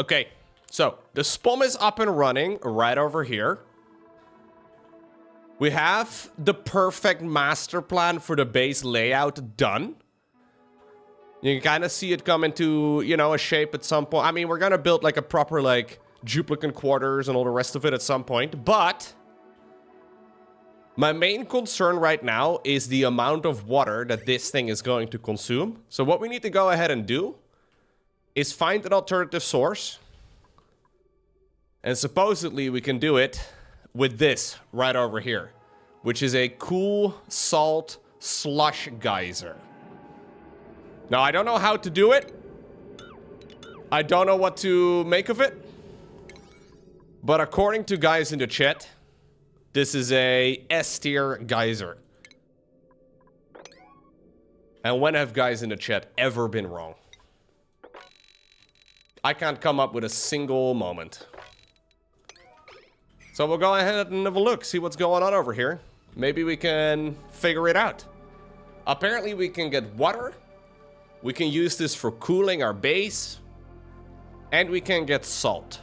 Okay, so the SPOM is up and running right over here. We have the perfect master plan for the base layout done. You can kind of see it come into, you know, a shape at some point. I mean, we're going to build like a proper like duplicate quarters and all the rest of it at some point. But my main concern right now is the amount of water that this thing is going to consume. So what we need to go ahead and do is find an alternative source. And supposedly we can do it with this right over here, which is a cool salt slush geyser. Now, I don't know how to do it. I don't know what to make of it. But according to guys in the chat, this is a S tier geyser. And when have guys in the chat ever been wrong? I can't come up with a single moment. So we'll go ahead and have a look, see what's going on over here. Maybe we can figure it out. Apparently we can get water. We can use this for cooling our base. And we can get salt.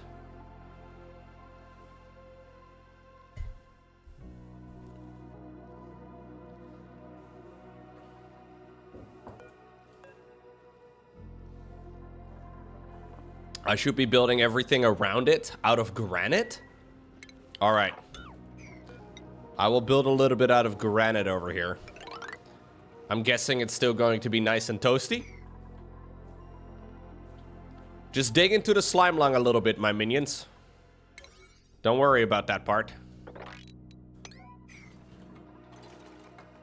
I should be building everything around it out of granite. All right. I will build a little bit out of granite over here. I'm guessing it's still going to be nice and toasty. Just dig into the slime lung a little bit, my minions. Don't worry about that part.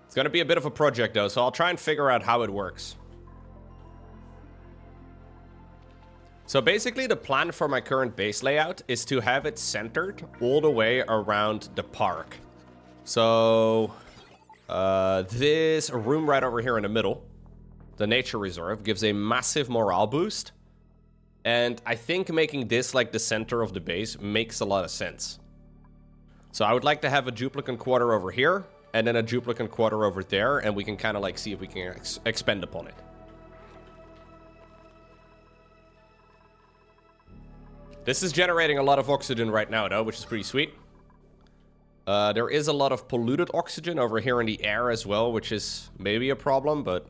It's going to be a bit of a project, though, so I'll try and figure out how it works. So basically, the plan for my current base layout is to have it centered all the way around the park. So this room right over here in the middle, the nature reserve, gives a massive morale boost. And I think making this like the center of the base makes a lot of sense. So I would like to have a duplicate quarter over here and then a duplicate quarter over there, and we can kind of like see if we can expand upon it. This is generating a lot of oxygen right now, though, which is pretty sweet. There is a lot of polluted oxygen over here in the air as well, which is maybe a problem, but...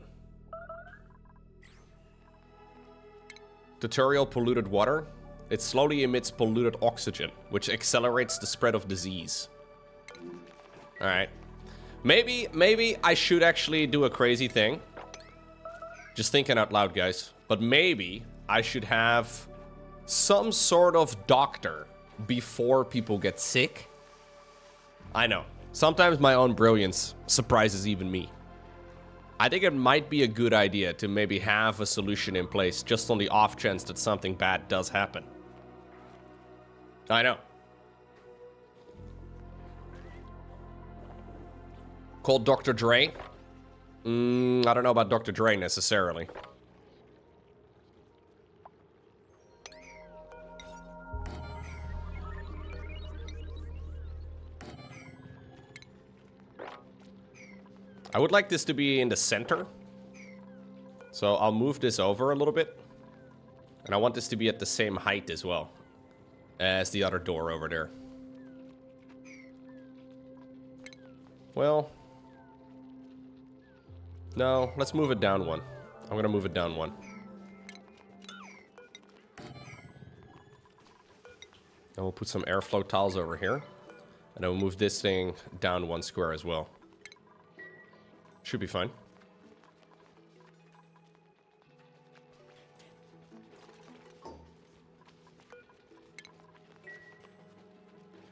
Tutorial polluted water. It slowly emits polluted oxygen, which accelerates the spread of disease. Alright. Maybe I should actually do a crazy thing. Just thinking out loud, guys. But maybe I should have some sort of doctor before people get sick. I know. Sometimes my own brilliance surprises even me. I think it might be a good idea to maybe have a solution in place just on the off chance that something bad does happen. I know. Called Dr. Dre? I don't know about Dr. Dre necessarily. I would like this to be in the center. So I'll move this over a little bit. And I want this to be at the same height as well as the other door over there. Well, no, let's move it down one. I'm gonna move it down one. And we'll put some airflow tiles over here. And then we'll move this thing down one square as well. Should be fine.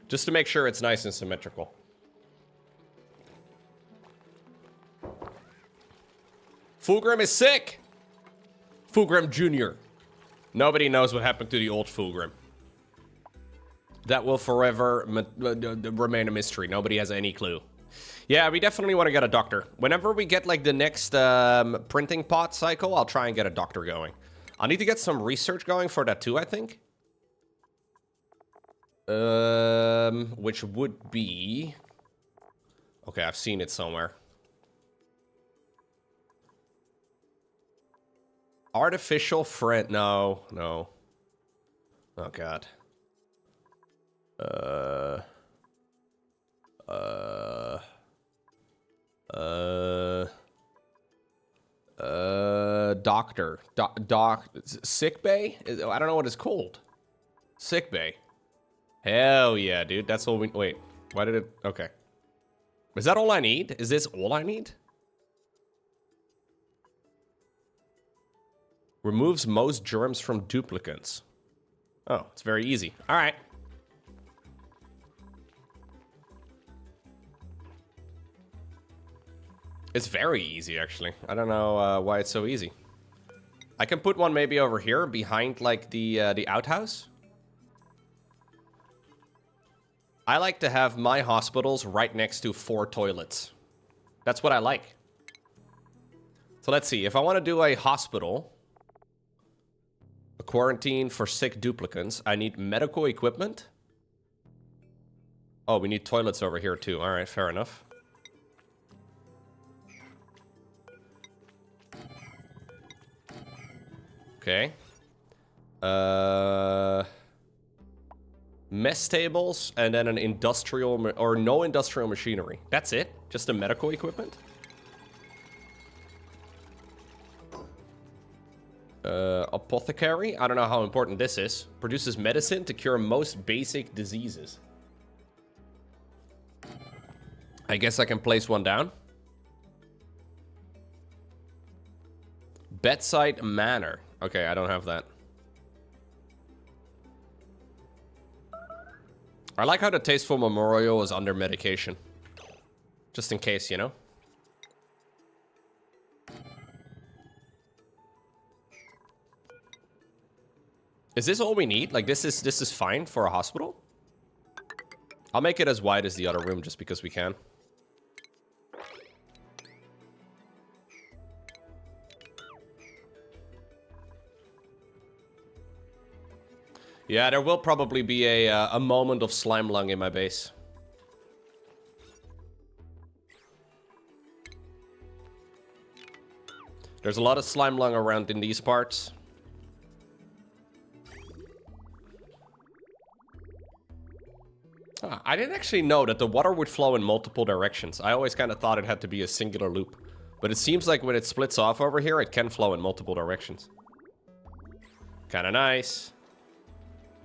Just to make sure it's nice and symmetrical. Fulgrim is sick! Fulgrim Jr. Nobody knows what happened to the old Fulgrim. That will forever remain a mystery. Nobody has any clue. Yeah, we definitely want to get a doctor. Whenever we get, like, the next printing pot cycle, I'll try and get a doctor going. I'll need to get some research going for that too, I think. Which would be... Okay, I've seen it somewhere. Artificial friend... No, no. Oh god. Doctor. Sick bay? I don't know what it's called. Sick bay. Hell yeah, dude. That's all we... Wait. Why did it... Okay. Is that all I need? Is this all I need? Removes most germs from duplicates. Oh, it's very easy. All right. It's very easy, actually. I don't know why it's so easy. I can put one maybe over here behind, like, the outhouse. I like to have my hospitals right next to 4 toilets. That's what I like. So let's see. If I want to do a hospital, a quarantine for sick duplicants, I need medical equipment. Oh, we need toilets over here too. All right, fair enough. Okay. Mess tables, and then an industrial, or no industrial machinery. That's it? Just a medical equipment? Apothecary? I don't know how important this is. Produces medicine to cure most basic diseases. I guess I can place one down. Bedside manor. Okay, I don't have that. I like how the Tasteful Memorial is under medication. Just in case, you know? Is this all we need? Like, this is fine for a hospital? I'll make it as wide as the other room just because we can. Yeah, there will probably be a moment of slime lung in my base. There's a lot of slime lung around in these parts. I didn't actually know that the water would flow in multiple directions. I always kind of thought it had to be a singular loop. But it seems like when it splits off over here, it can flow in multiple directions. Kind of nice.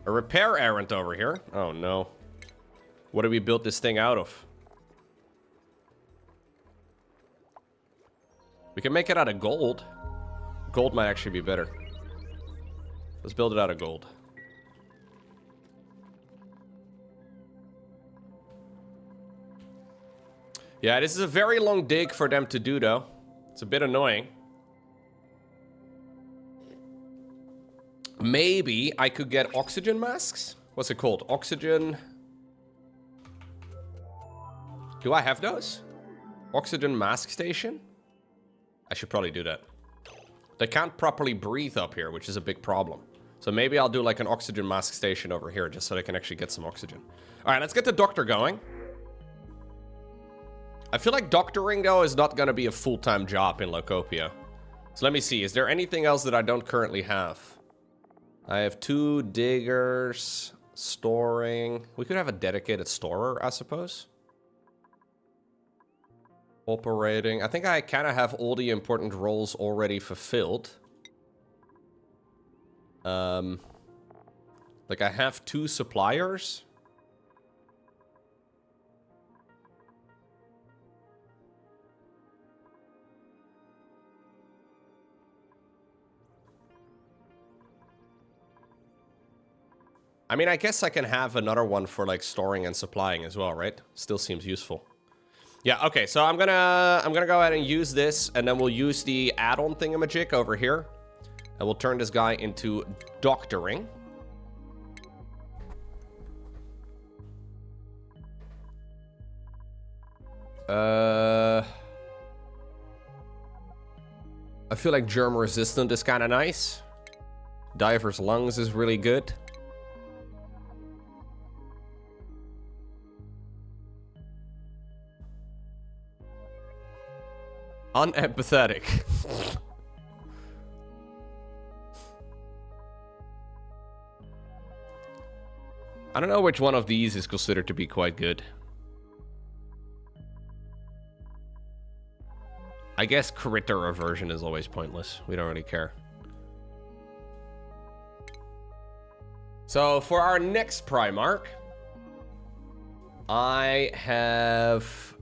A repair errant over here. Oh, no. What do we build this thing out of? We can make it out of gold. Gold might actually be better. Let's build it out of gold. Yeah, this is a very long dig for them to do, though. It's a bit annoying. Maybe I could get oxygen masks? What's it called? Oxygen... Do I have those? Oxygen mask station? I should probably do that. They can't properly breathe up here, which is a big problem. So maybe I'll do like an oxygen mask station over here, just so they can actually get some oxygen. Alright, let's get the doctor going. I feel like doctoring, though, is not going to be a full-time job in Locopia. So let me see. Is there anything else that I don't currently have? I have 2 diggers, storing. We could have a dedicated storer, I suppose. Operating. I think I kind of have all the important roles already fulfilled. Like I have 2 suppliers. I mean, I guess I can have another one for like storing and supplying as well, right? Still seems useful. Yeah, okay, so I'm gonna go ahead and use this, and then we'll use the add-on thingamajig over here. And we'll turn this guy into doctoring. I feel like germ resistant is kind of nice. Diver's lungs is really good. Unempathetic. I don't know which one of these is considered to be quite good. I guess critter aversion is always pointless. We don't really care. So for our next Primarch, I have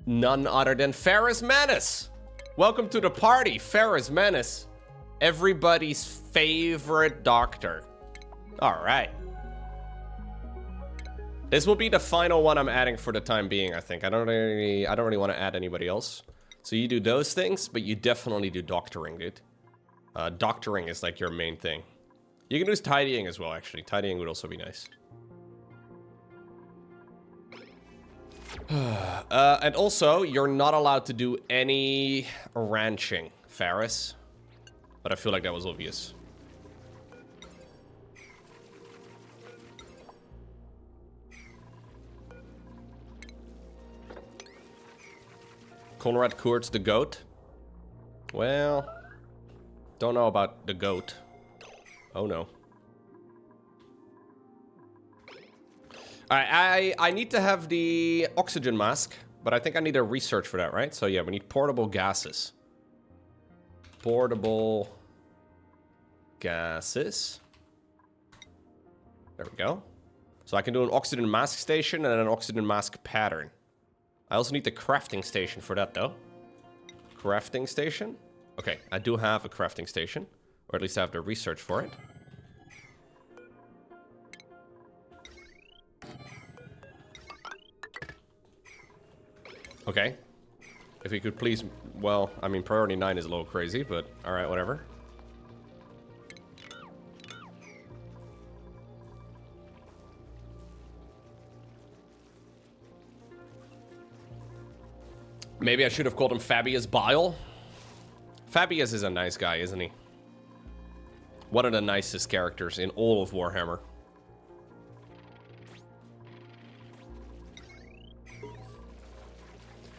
none other than Ferrus Manus. Welcome to the party, Ferrus Manus. Everybody's favorite doctor. All right. This will be the final one I'm adding for the time being, I think. I don't really want to add anybody else. So you do those things, but you definitely do doctoring, dude. Doctoring is like your main thing. You can do tidying as well, actually. Tidying would also be nice. And also, you're not allowed to do any ranching, Ferrus. But I feel like that was obvious. Conrad Koort's the goat. Well, don't know about the goat. Oh no. Alright, I need to have the oxygen mask, but I think I need a research for that, right? So yeah, we need portable gases. Portable gases. There we go. So I can do an oxygen mask station and an oxygen mask pattern. I also need the crafting station for that, though. Crafting station? Okay, I do have a crafting station. Or at least I have the research for it. Okay. If we could please... Well, I mean, priority 9 is a little crazy, but alright, whatever. Maybe I should have called him Fabius Bile. Fabius is a nice guy, isn't he? One of the nicest characters in all of Warhammer.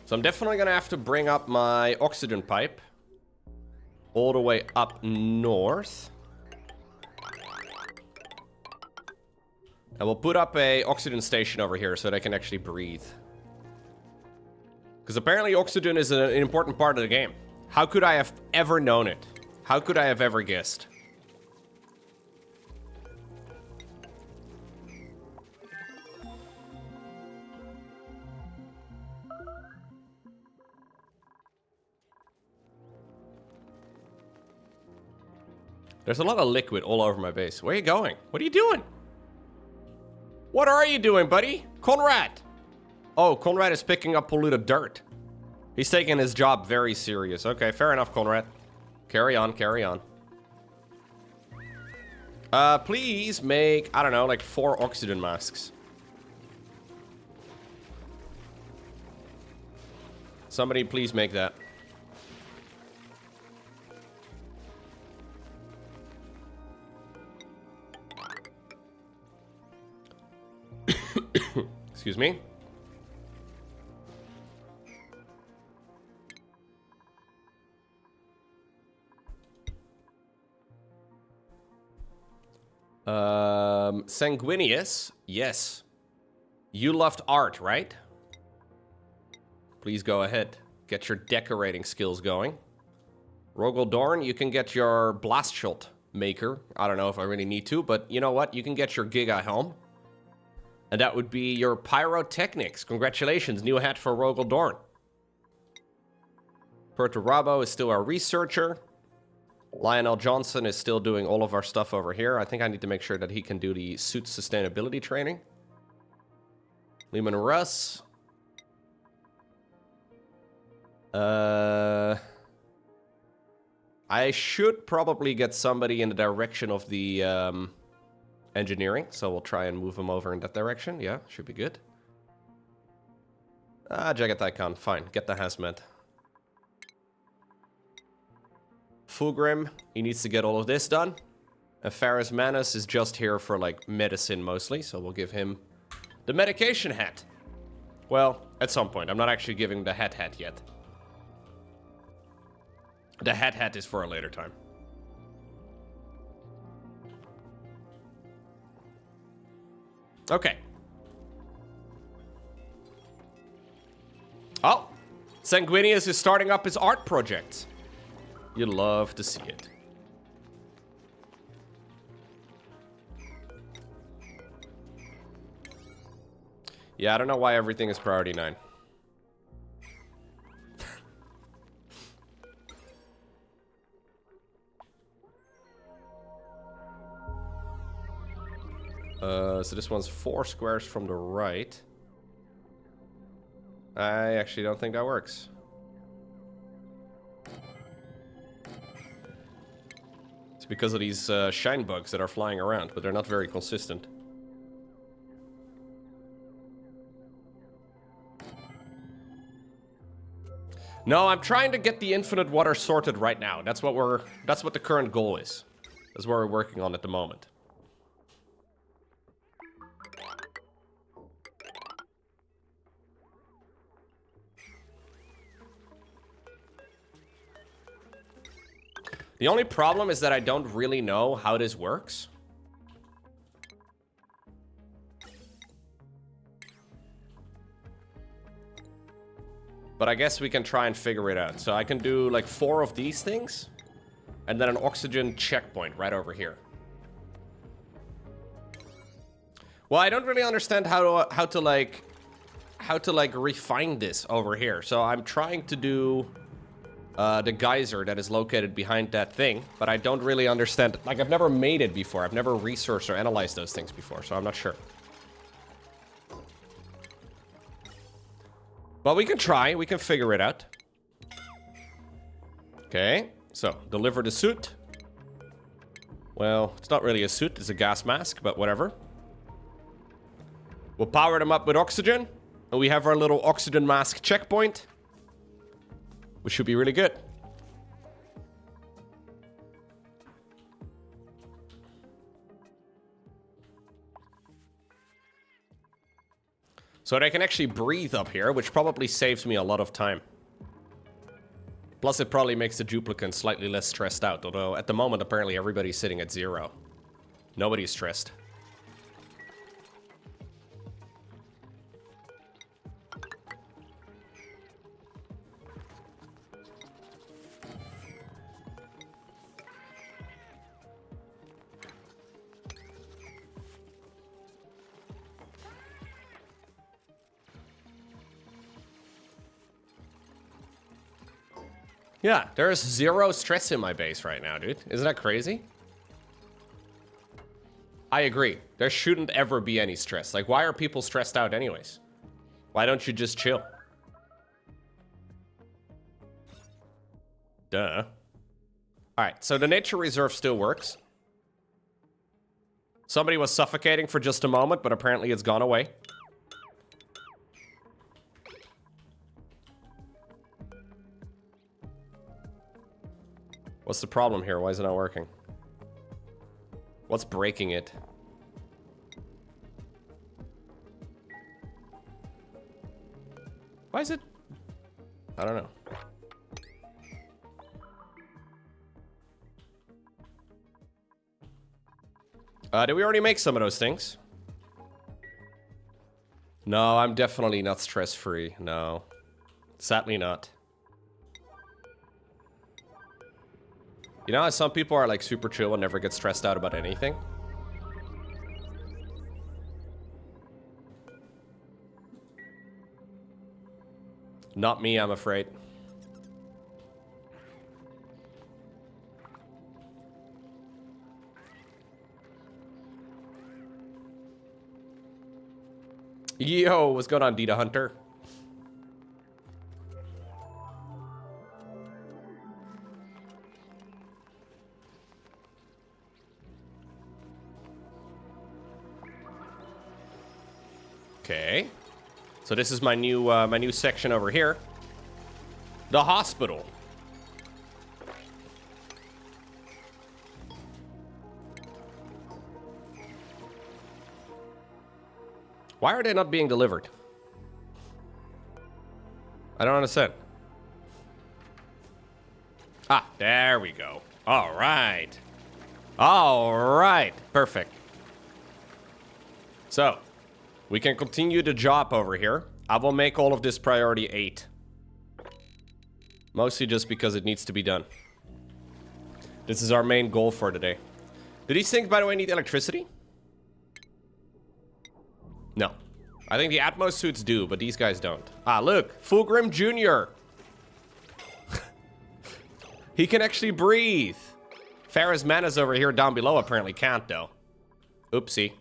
So I'm definitely gonna have to bring up my oxygen pipe all the way up north. And we'll put up a oxygen station over here so they can actually breathe. Because apparently oxygen is an important part of the game. How could I have ever known it? How could I have ever guessed? There's a lot of liquid all over my base. Where are you going? What are you doing? What are you doing, buddy? Conrad! Oh, Conrad is picking up polluted dirt. He's taking his job very serious. Okay, fair enough, Conrad. Carry on, carry on. Please make, I don't know, like 4 oxygen masks. Somebody please make that. Excuse me. Sanguinius, yes. You loved art, right? Please go ahead. Get your decorating skills going. Rogel Dorn, you can get your blast shot maker. I don't know if I really need to, but you know what? You can get your Giga Helm. And that would be your pyrotechnics. Congratulations, new hat for Rogel Dorn. Perturabo is still our researcher. Lionel Johnson is still doing all of our stuff over here. I think I need to make sure that he can do the suit sustainability training. Lehman Russ. I should probably get somebody in the direction of the engineering, so we'll try and move him over in that direction. Yeah, should be good. Jagatai Khan, fine. Get the hazmat. Fulgrim, he needs to get all of this done. And Ferrus Manus is just here for, like, medicine mostly, so we'll give him the medication hat. Well, at some point. I'm not actually giving the hat yet. The hat is for a later time. Okay. Oh, Sanguinius is starting up his art project. You'd love to see it. Yeah, I don't know why everything is priority 9. So this one's 4 squares from the right. I actually don't think that works. It's because of these shine bugs that are flying around, but they're not very consistent. No, I'm trying to get the infinite water sorted right now. That's what the current goal is. That's what we're working on at the moment. The only problem is that I don't really know how this works. But I guess we can try and figure it out. So I can do like 4 of these things. And then an oxygen checkpoint right over here. Well, I don't really understand how to refine this over here. So I'm trying to do the geyser that is located behind that thing, but I don't really understand. Like, I've never made it before. I've never researched or analyzed those things before, so I'm not sure. But we can try. We can figure it out. Okay, so deliver the suit. Well, it's not really a suit. It's a gas mask, but whatever. We'll power them up with oxygen, and we have our little oxygen mask checkpoint, which should be really good. So they can actually breathe up here, which probably saves me a lot of time. Plus, it probably makes the duplicant slightly less stressed out, although at the moment, apparently everybody's sitting at 0. Nobody's stressed. Yeah, there's 0 stress in my base right now, dude. Isn't that crazy? I agree. There shouldn't ever be any stress. Like, why are people stressed out anyways? Why don't you just chill? Duh. Alright, so the nature reserve still works. Somebody was suffocating for just a moment, but apparently it's gone away. What's the problem here? Why is it not working? What's breaking it? Why is it? I don't know. Did we already make some of those things? No, I'm definitely not stress-free. No. Sadly not. You know how some people are like super chill and never get stressed out about anything? Not me, I'm afraid. Yo, what's going on, Dita Hunter? Okay, so this is my new section over here, the hospital. Why are they not being delivered? I don't understand. Ah, there we go. All right. All right, perfect. So We can continue the job over here. I will make all of this priority 8. Mostly just because it needs to be done. This is our main goal for today. Do these things, by the way, need electricity? No. I think the Atmos suits do, but these guys don't. Ah, look! Fulgrim Jr. He can actually breathe. Farah's Mana's over here down below apparently can't, though. Oopsie.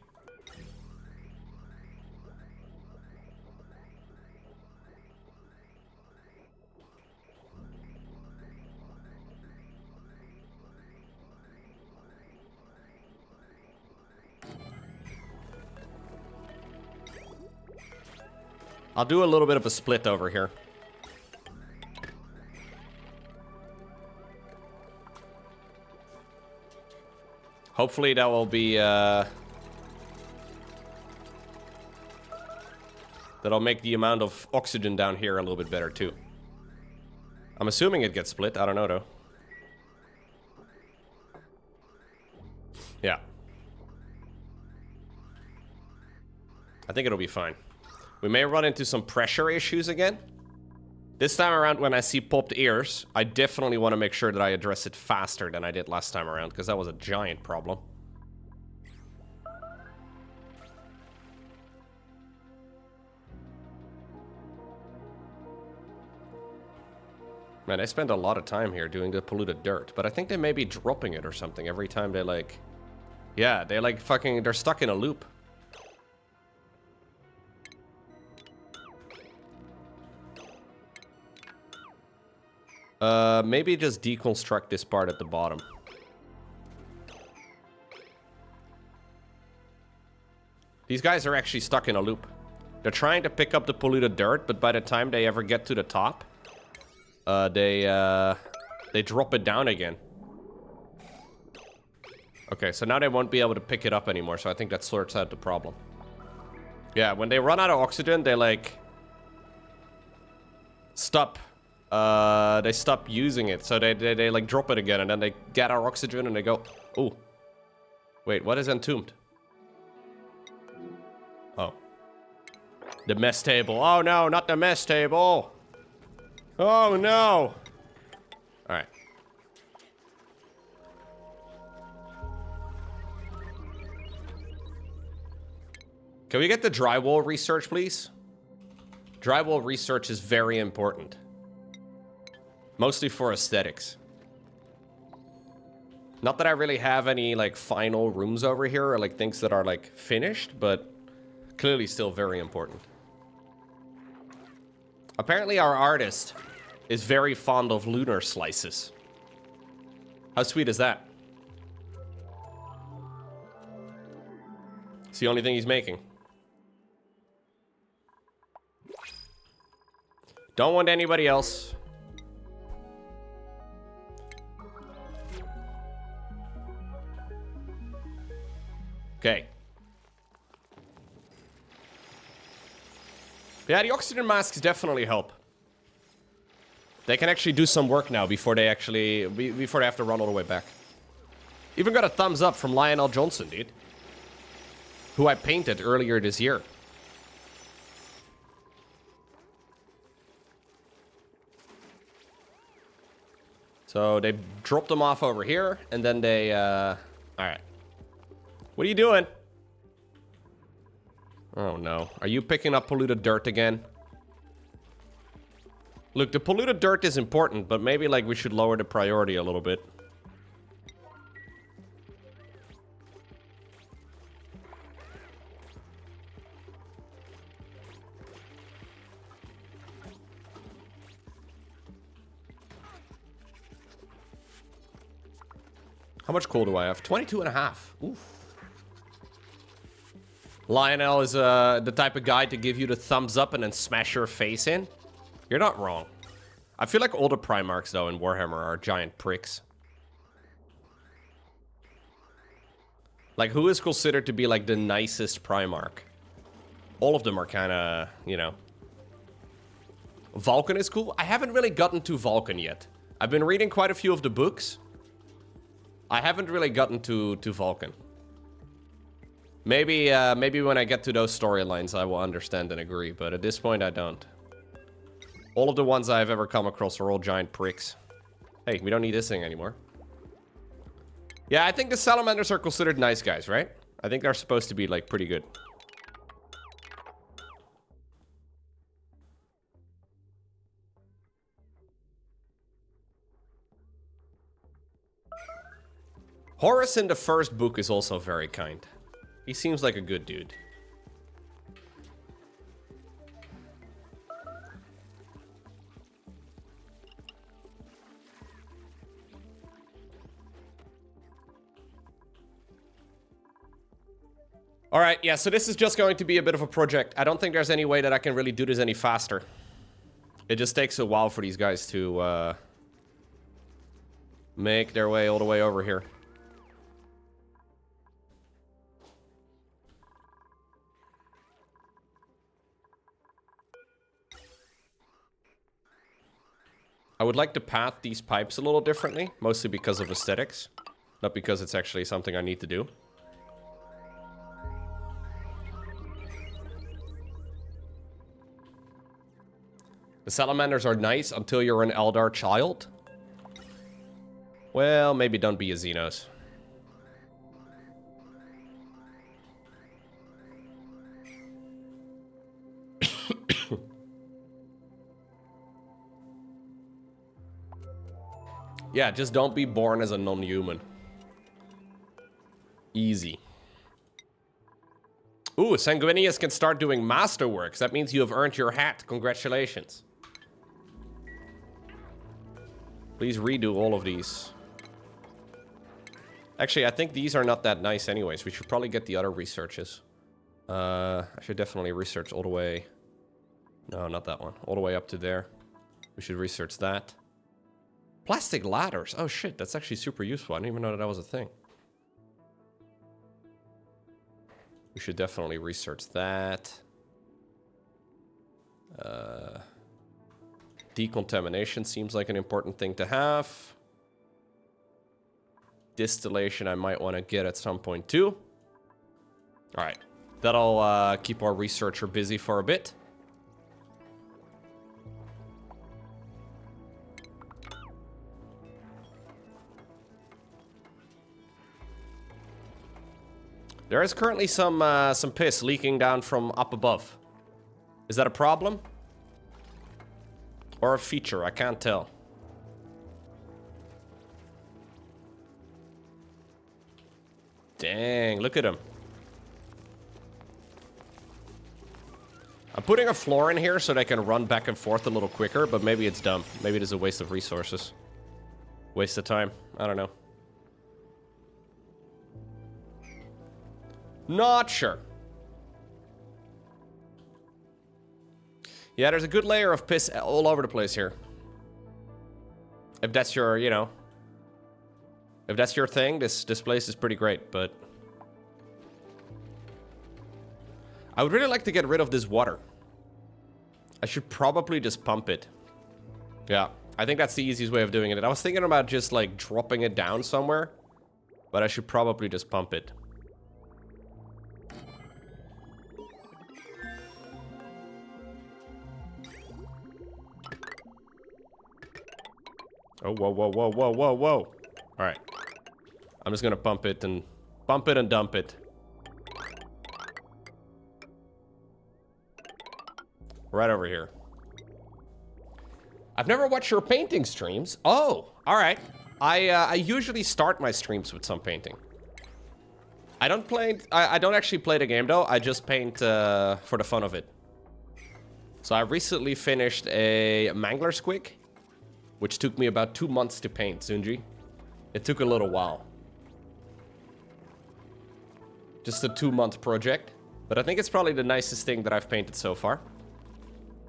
I'll do a little bit of a split over here. Hopefully that will be, that'll make the amount of oxygen down here a little bit better too. I'm assuming it gets split, I don't know though. Yeah. I think it'll be fine. We may run into some pressure issues again. This time around, when I see popped ears, I definitely want to make sure that I address it faster than I did last time around, because that was a giant problem. Man, I spend a lot of time here doing the polluted dirt, but I think they may be dropping it or something every time they like... Yeah, they like fucking... They're stuck in a loop. Maybe just deconstruct this part at the bottom. These guys are actually stuck in a loop. They're trying to pick up the polluted dirt, but by the time they ever get to the top, they drop it down again. Okay, so now they won't be able to pick it up anymore, so I think that sorts out the problem. Yeah, when they run out of oxygen, they like... stop. They stop using it, so they like drop it again, and then they get our oxygen and they go, ooh. Wait, what is entombed? Oh. The mess table. Oh no, not the mess table. Oh no. Alright. Can we get the drywall research, please? Drywall research is very important. Mostly for aesthetics. Not that I really have any, like, final rooms over here, or, like, things that are, like, finished, but clearly still very important. Apparently our artist is very fond of lunar slices. How sweet is that? It's the only thing he's making. Don't want anybody else. Okay. Yeah, the oxygen masks definitely help. They can actually do some work now before they have to run all the way back. Even got a thumbs up from Lionel Johnson, dude. Who I painted earlier this year. So they dropped them off over here, and then they, alright. What are you doing? Oh no. Are you picking up polluted dirt again? Look, the polluted dirt is important, but maybe like we should lower the priority a little bit. How much coal do I have? 22 and a half. Oof. Lionel is the type of guy to give you the thumbs up and then smash your face in. You're not wrong. I feel like all the Primarchs, though, in Warhammer are giant pricks. Like, who is considered to be, like, the nicest Primarch? All of them are kind of, you know... Vulcan is cool. I haven't really gotten to Vulcan yet. I've been reading quite a few of the books. I haven't really gotten to Vulcan. Maybe when I get to those storylines, I will understand and agree. But at this point, I don't. All of the ones I've ever come across are all giant pricks. Hey, we don't need this thing anymore. Yeah, I think the salamanders are considered nice guys, right? I think they're supposed to be, like, pretty good. Horus in the first book is also very kind. He seems like a good dude. Alright, yeah, so this is just going to be a bit of a project. I don't think there's any way that I can really do this any faster. It just takes a while for these guys to make their way all the way over here. I would like to path these pipes a little differently, mostly because of aesthetics, not because it's actually something I need to do. The salamanders are nice until you're an Eldar child. Well, maybe don't be a Xenos. Yeah, just don't be born as a non-human. Easy. Ooh, Sanguinius can start doing masterworks. That means you have earned your hat. Congratulations. Please redo all of these. Actually, I think these are not that nice anyways. We should probably get the other researches. I should definitely research all the way... No, not that one. All the way up to there. We should research that. Plastic ladders. Oh shit, that's actually super useful. I didn't even know that that was a thing. We should definitely research that. Decontamination seems like an important thing to have. Distillation I might want to get at some point too. Alright. That'll keep our researcher busy for a bit. There is currently some piss leaking down from up above. Is that a problem? Or a feature? I can't tell. Dang, look at him. I'm putting a floor in here so they can run back and forth a little quicker, but maybe it's dumb. Maybe it is a waste of resources. Waste of time. I don't know. Not sure. Yeah, there's a good layer of piss all over the place here. If that's your, you know... If that's your thing, this place is pretty great, but... I would really like to get rid of this water. I should probably just pump it. Yeah, I think that's the easiest way of doing it. I was thinking about just, like, dropping it down somewhere. But I should probably just pump it. Oh, whoa, whoa, whoa, whoa, whoa, whoa. Alright. I'm just gonna pump it and dump it. Right over here. I've never watched your painting streams. Oh, alright. I usually start my streams with some painting. I don't actually play the game though. I just paint for the fun of it. So I recently finished a Mangler Squig, which took me about 2 months to paint, Sunji. It took a little while. Just a 2-month project. But I think it's probably the nicest thing that I've painted so far.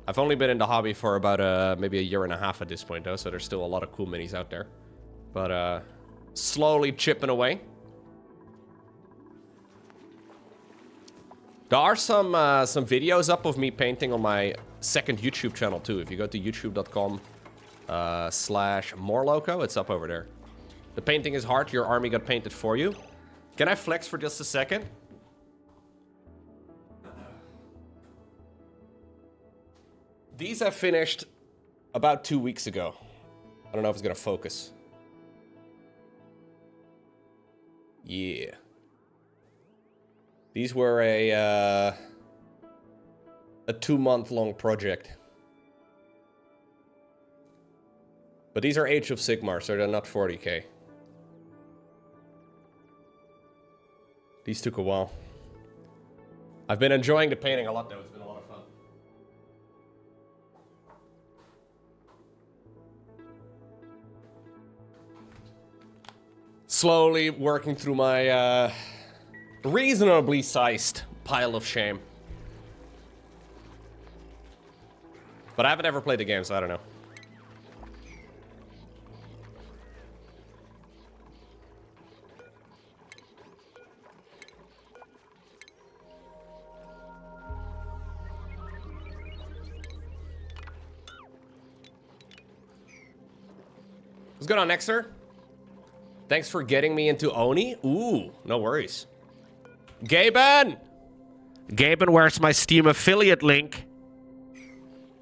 I've only been in the hobby for about maybe a year and a half at this point though, so there's still a lot of cool minis out there. But slowly chipping away. There are some videos up of me painting on my second YouTube channel too. If you go to youtube.com/morloco, it's up over there. The painting is hard. Your army got painted for you. Can I flex for just a second? These I finished about 2 weeks ago. I don't know if it's gonna focus. Yeah. These were a 2-month-long project. But these are Age of Sigmar, so they're not 40k. These took a while. I've been enjoying the painting a lot though, it's been a lot of fun. Slowly working through my reasonably sized pile of shame. But I haven't ever played the game, so I don't know. What's going on, Nexer? Thanks for getting me into Oni. Ooh, no worries. Gaben! Gaben, where's my Steam affiliate link?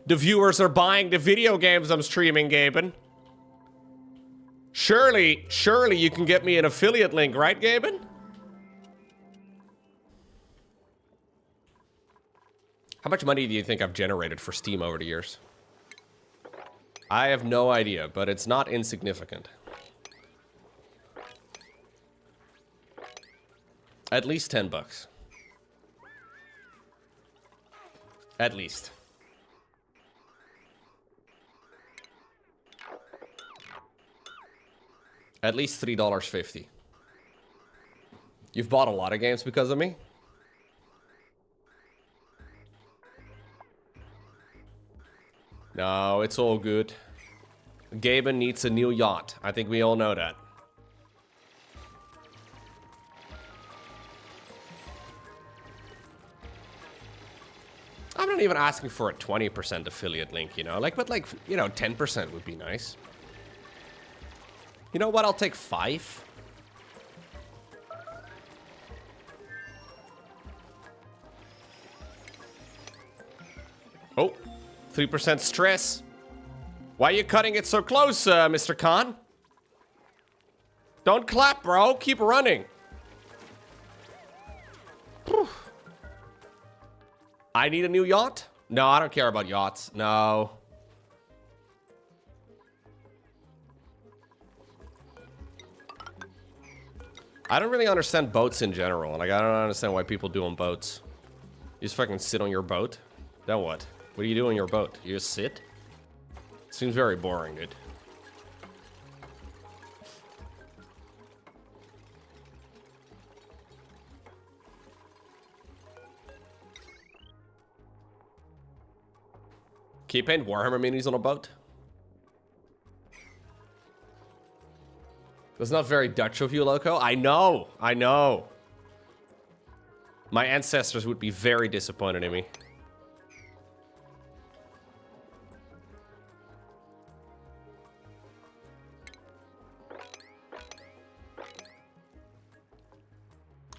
The viewers are buying the video games I'm streaming, Gaben. Surely you can get me an affiliate link, right, Gaben? How much money do you think I've generated for Steam over the years? I have no idea, but it's not insignificant. At least 10 bucks. At least. At least $3.50. You've bought a lot of games because of me? No, it's all good. Gaben needs a new yacht. I think we all know that. I'm not even asking for a 20% affiliate link, you know? But 10% would be nice. You know what? I'll take 5. Oh, 3% stress. Why are you cutting it so close, Mr. Khan? Don't clap, bro. Keep running. Whew. I need a new yacht? No, I don't care about yachts. No. I don't really understand boats in general. Like, I don't understand why people do on boats. You just fucking sit on your boat? Then what? What do you do on your boat? You just sit? Seems very boring, dude. Can you paint Warhammer minis on a boat? That's not very Dutch of you, Loco. I know. I know. My ancestors would be very disappointed in me.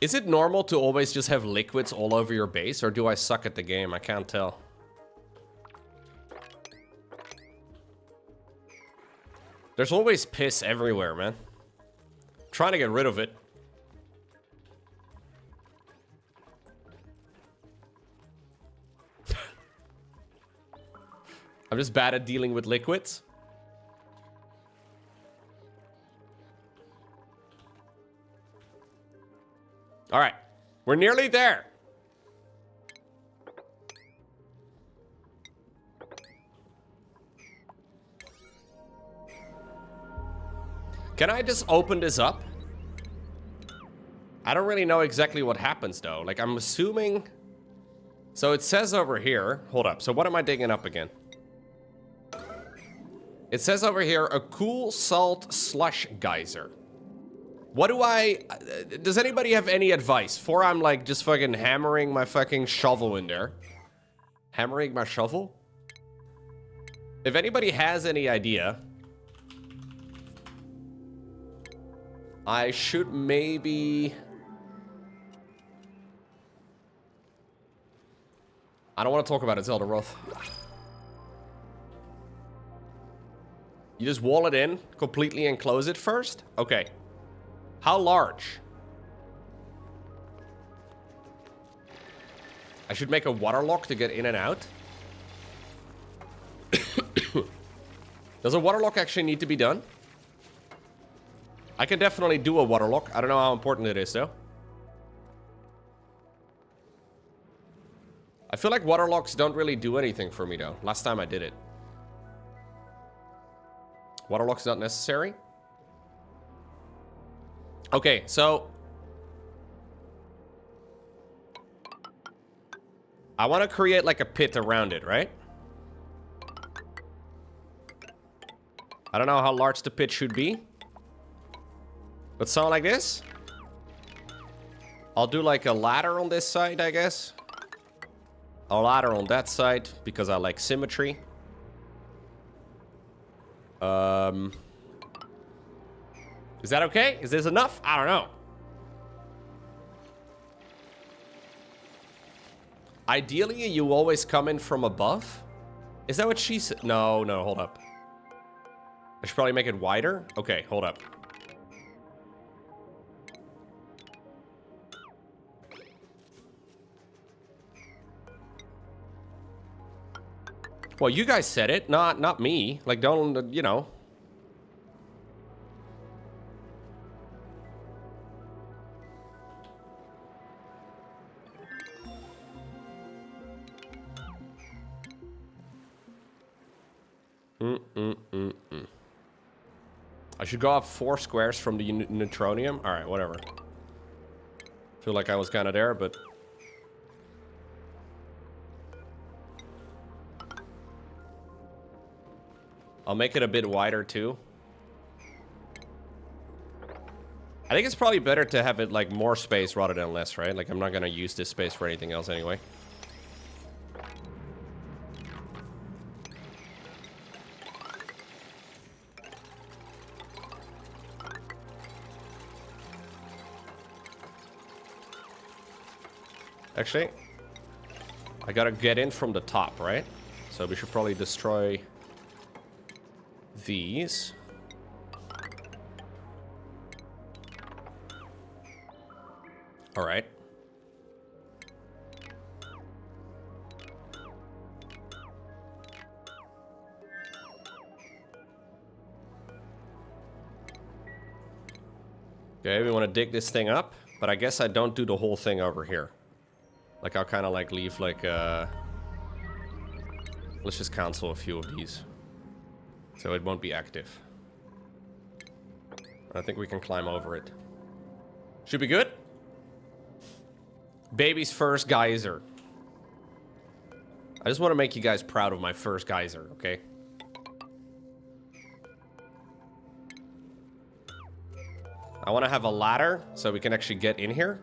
Is it normal to always just have liquids all over your base, or do I suck at the game? I can't tell. There's always piss everywhere, man. I'm trying to get rid of it. I'm just bad at dealing with liquids. All right, we're nearly there. Can I just open this up? I don't really know exactly what happens though. Like, I'm assuming... So it says over here... Hold up, so what am I digging up again? It says over here, a cool salt slush geyser. What do I... Does anybody have any advice? For I'm like just fucking hammering my fucking shovel in there. Hammering my shovel? If anybody has any idea... I should maybe... I don't want to talk about it, Zelda Roth. You just wall it in completely and close it first? Okay. How large? I should make a water lock to get in and out. Does a water lock actually need to be done? I can definitely do a water lock. I don't know how important it is, though. I feel like water locks don't really do anything for me, though. Last time I did it. Water lock's not necessary. Okay, so... I want to create like a pit around it, right? I don't know how large the pit should be. But something like this. I'll do like a ladder on this side, I guess. A ladder on that side, because I like symmetry. Is that okay? Is this enough? I don't know. Ideally, you always come in from above. Is that what she said? No, no, hold up. I should probably make it wider. Okay, hold up. Well, you guys said it, not me. Like, don't, you know. I should go up 4 squares from the neutronium. All right, whatever. Feel like I was kind of there, but... I'll make it a bit wider, too. I think it's probably better to have it, like, more space rather than less, right? Like, I'm not gonna use this space for anything else anyway. Actually, I gotta get in from the top, right? So we should probably destroy these. All right. Okay, we want to dig this thing up, but I guess I don't do the whole thing over here. Like, I'll kind of like leave like let's just cancel a few of these. So it won't be active. I think we can climb over it. Should be good. Baby's first geyser. I just want to make you guys proud of my first geyser, okay? I want to have a ladder so we can actually get in here.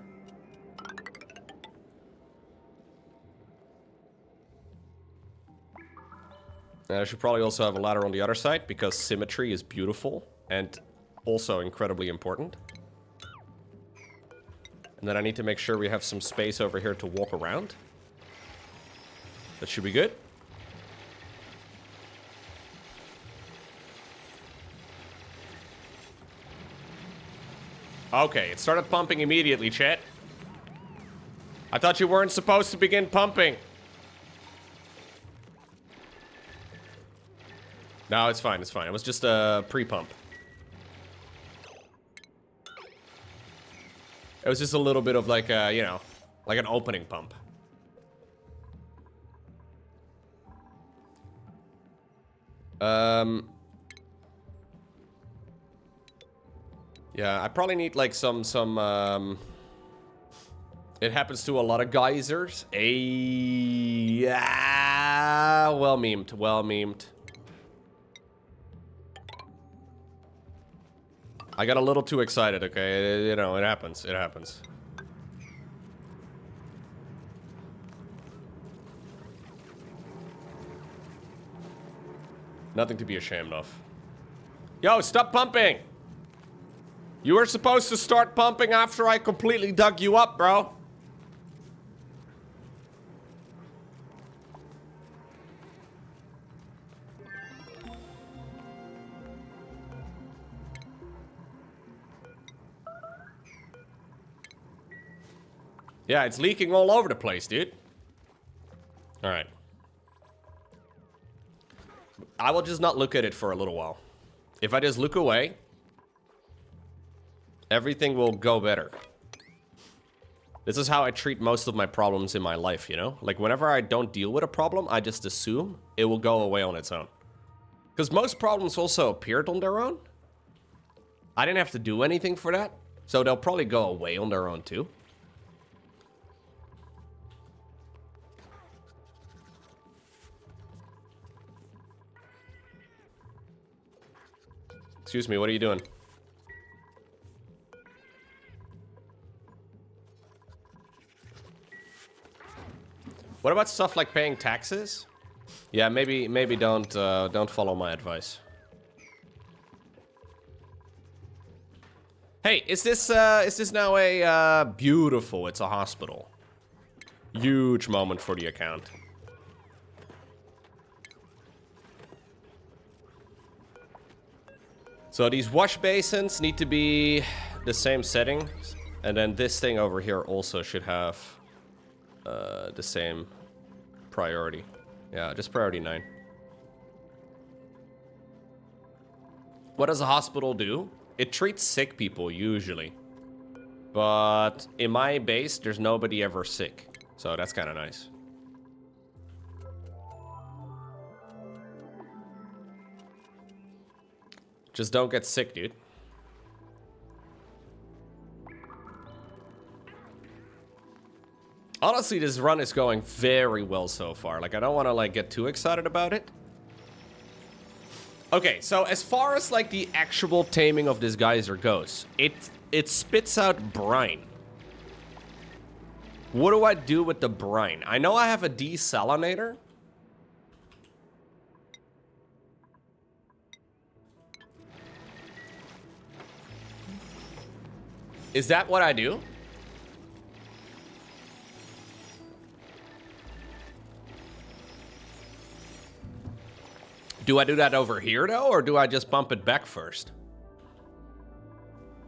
And I should probably also have a ladder on the other side because symmetry is beautiful and also incredibly important. And then I need to make sure we have some space over here to walk around. That should be good. Okay, it started pumping immediately, chat. I thought you weren't supposed to begin pumping. No, it's fine, it's fine. It was just a pre-pump. It was just a little bit of like a, you know, like an opening pump. Yeah, I probably need like some it happens to a lot of geysers. Yeah, well memed, well memed. I got a little too excited, okay? You know, it happens, it happens. Nothing to be ashamed of. Yo, stop pumping! You were supposed to start pumping after I completely dug you up, bro. Yeah, it's leaking all over the place, dude. Alright. I will just not look at it for a little while. If I just look away, everything will go better. This is how I treat most of my problems in my life, you know? Like, whenever I don't deal with a problem, I just assume it will go away on its own. Because most problems also appeared on their own. I didn't have to do anything for that. So they'll probably go away on their own too. Excuse me, what are you doing? What about stuff like paying taxes? Yeah, maybe don't follow my advice. Hey, is this now a beautiful? It's a hospital. Huge moment for the account. So these wash basins need to be the same setting, and then this thing over here also should have the same priority. Yeah, just priority 9. What does a hospital do? It treats sick people, usually. But in my base, there's nobody ever sick. So that's kind of nice. Just don't get sick, dude. Honestly, this run is going very well so far. Like, I don't want to, like, get too excited about it. Okay, so as far as, like, the actual taming of this geyser goes, it spits out brine. What do I do with the brine? I know I have a desalinator. Is that what I do? Do I do that over here, though, or do I just bump it back first?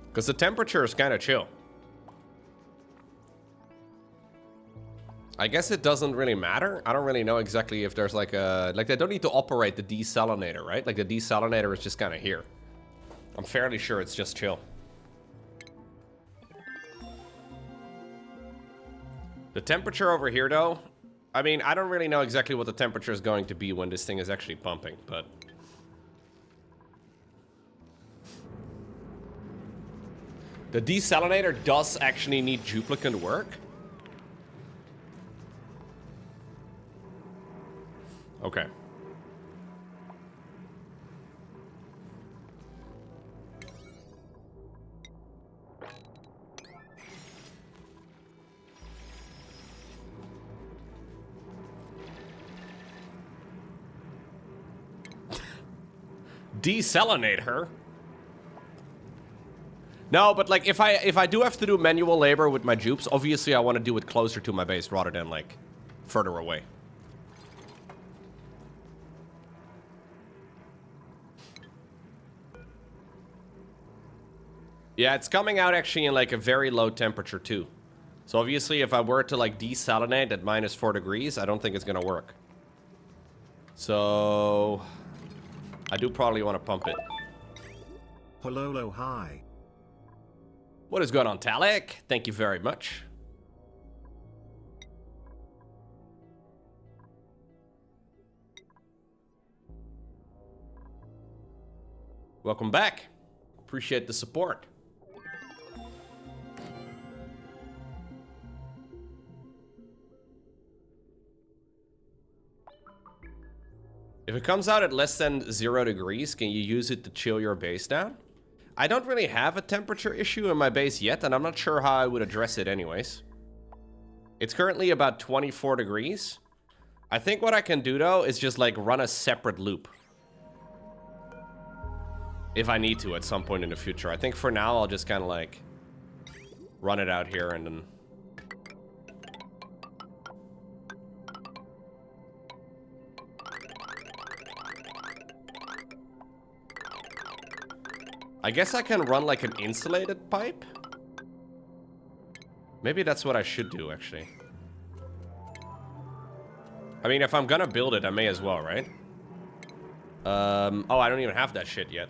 Because the temperature is kind of chill. I guess it doesn't really matter. I don't really know exactly if there's like a... Like, they don't need to operate the desalinator, right? Like, the desalinator is just kind of here. I'm fairly sure it's just chill. The temperature over here, though... I mean, I don't really know exactly what the temperature is going to be when this thing is actually pumping, but... The desalinator does actually need duplicate work. Okay. Desalinate her? No, but like if I do have to do manual labor with my jupes, obviously I want to do it closer to my base rather than like further away. Yeah, it's coming out actually in like a very low temperature too. So obviously if I were to like desalinate at -4 degrees, I don't think it's gonna work. So I do probably want to pump it. Hello, hi. What is going on, Talek? Thank you very much. Welcome back. Appreciate the support. If it comes out at less than 0 degrees, can you use it to chill your base down? I don't really have a temperature issue in my base yet, and I'm not sure how I would address it anyways. It's currently about 24 degrees. I think what I can do, though, is just, like, run a separate loop. If I need to at some point in the future. I think for now, I'll just kind of, like, run it out here and then... I guess I can run like an insulated pipe. Maybe that's what I should do, actually. I mean, if I'm gonna build it, I may as well, right? Oh, I don't even have that shit yet.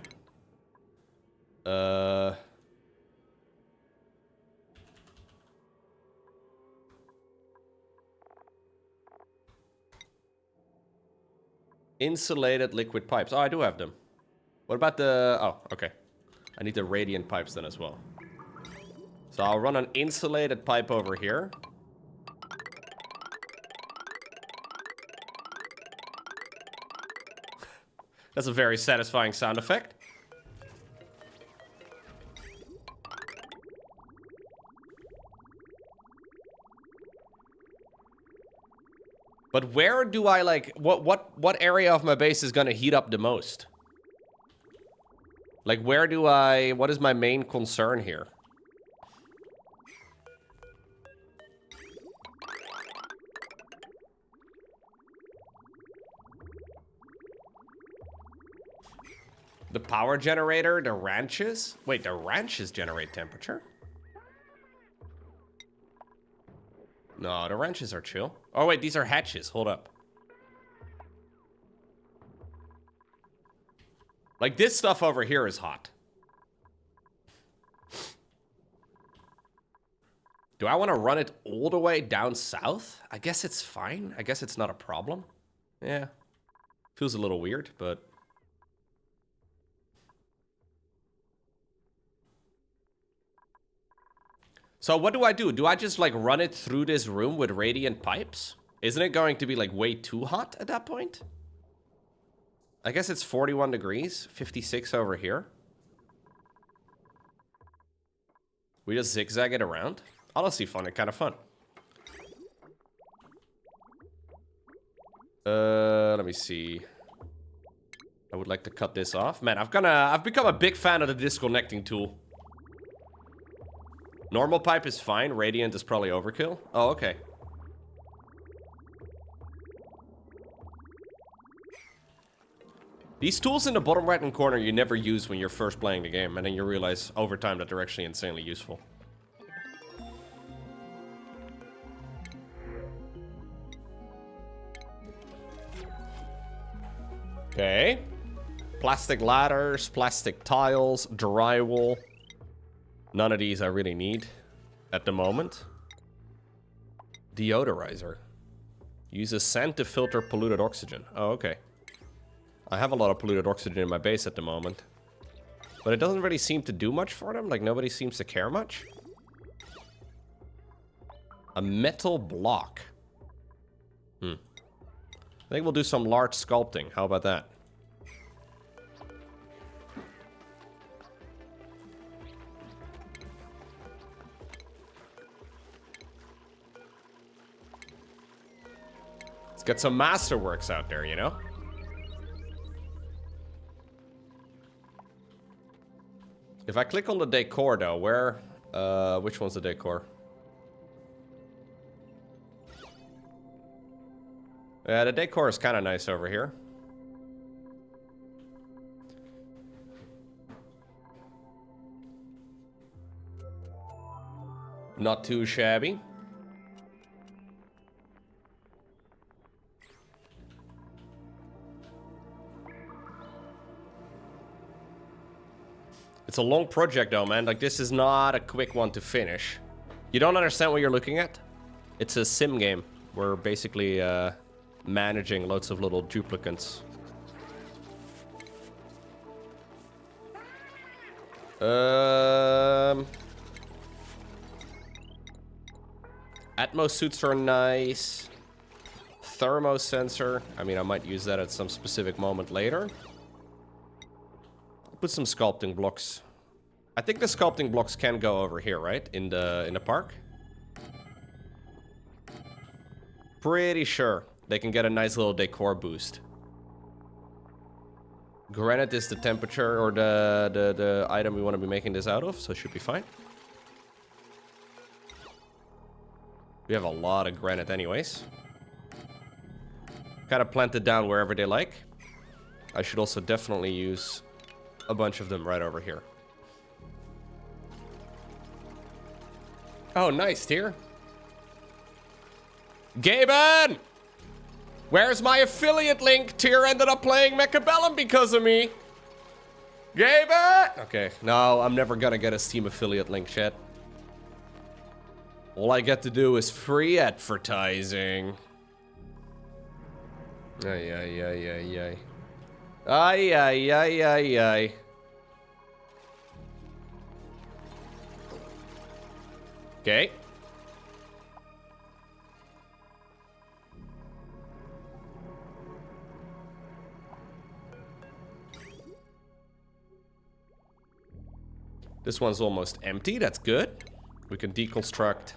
Insulated liquid pipes. Oh, I do have them. What about the... Oh, okay. I need the radiant pipes then as well. So I'll run an insulated pipe over here. That's a very satisfying sound effect. But where do I, like, what area of my base is gonna heat up the most? Like, where do I... What is my main concern here? The power generator, the ranches? Wait, the ranches generate temperature? No, the ranches are chill. Oh, wait, these are hatches. Hold up. Like, this stuff over here is hot. Do I want to run it all the way down south? I guess it's fine. I guess it's not a problem. Yeah. Feels a little weird, but... So what do I do? Do I just, like, run it through this room with radiant pipes? Isn't it going to be, like, way too hot at that point? I guess it's 41 degrees, 56 over here. We just zigzag it around. Honestly, kind of fun. Let me see. I would like to cut this off. Man, I've become a big fan of the disconnecting tool. Normal pipe is fine. Radiant is probably overkill. Oh, okay. These tools in the bottom right-hand corner you never use when you're first playing the game, and then you realize over time that they're actually insanely useful. Okay. Plastic ladders, plastic tiles, drywall. None of these I really need at the moment. Deodorizer. Uses sand to filter polluted oxygen. Oh, okay. I have a lot of polluted oxygen in my base at the moment. But it doesn't really seem to do much for them. Like, nobody seems to care much. A metal block. I think we'll do some large sculpting. How about that? Let's get some masterworks out there, you know? If I click on the decor, though, where... which one's the decor? Yeah, the decor is kind of nice over here. Not too shabby. It's a long project though, man. Like, this is not a quick one to finish. You don't understand what you're looking at? It's a sim game. We're basically managing loads of little duplicates. Atmos suits are nice. Thermo sensor. I mean, I might use that at some specific moment later. Put some sculpting blocks. I think the sculpting blocks can go over here, right? In the park. Pretty sure they can get a nice little decor boost. Granite is the temperature or the item we want to be making this out of, so it should be fine. We have a lot of granite anyways. Kind of plant it down wherever they like. I should also definitely use a bunch of them right over here. Oh, nice, tier. Gaben! Where's my affiliate link? Tier ended up playing Mechabellum because of me. Gaben! Okay, no, I'm never gonna get a Steam affiliate link, chat. All I get to do is free advertising. Ay, ay, ay, ay, ay. Ay, ay, ay, ay, ay. Okay. This one's almost empty. That's good. We can deconstruct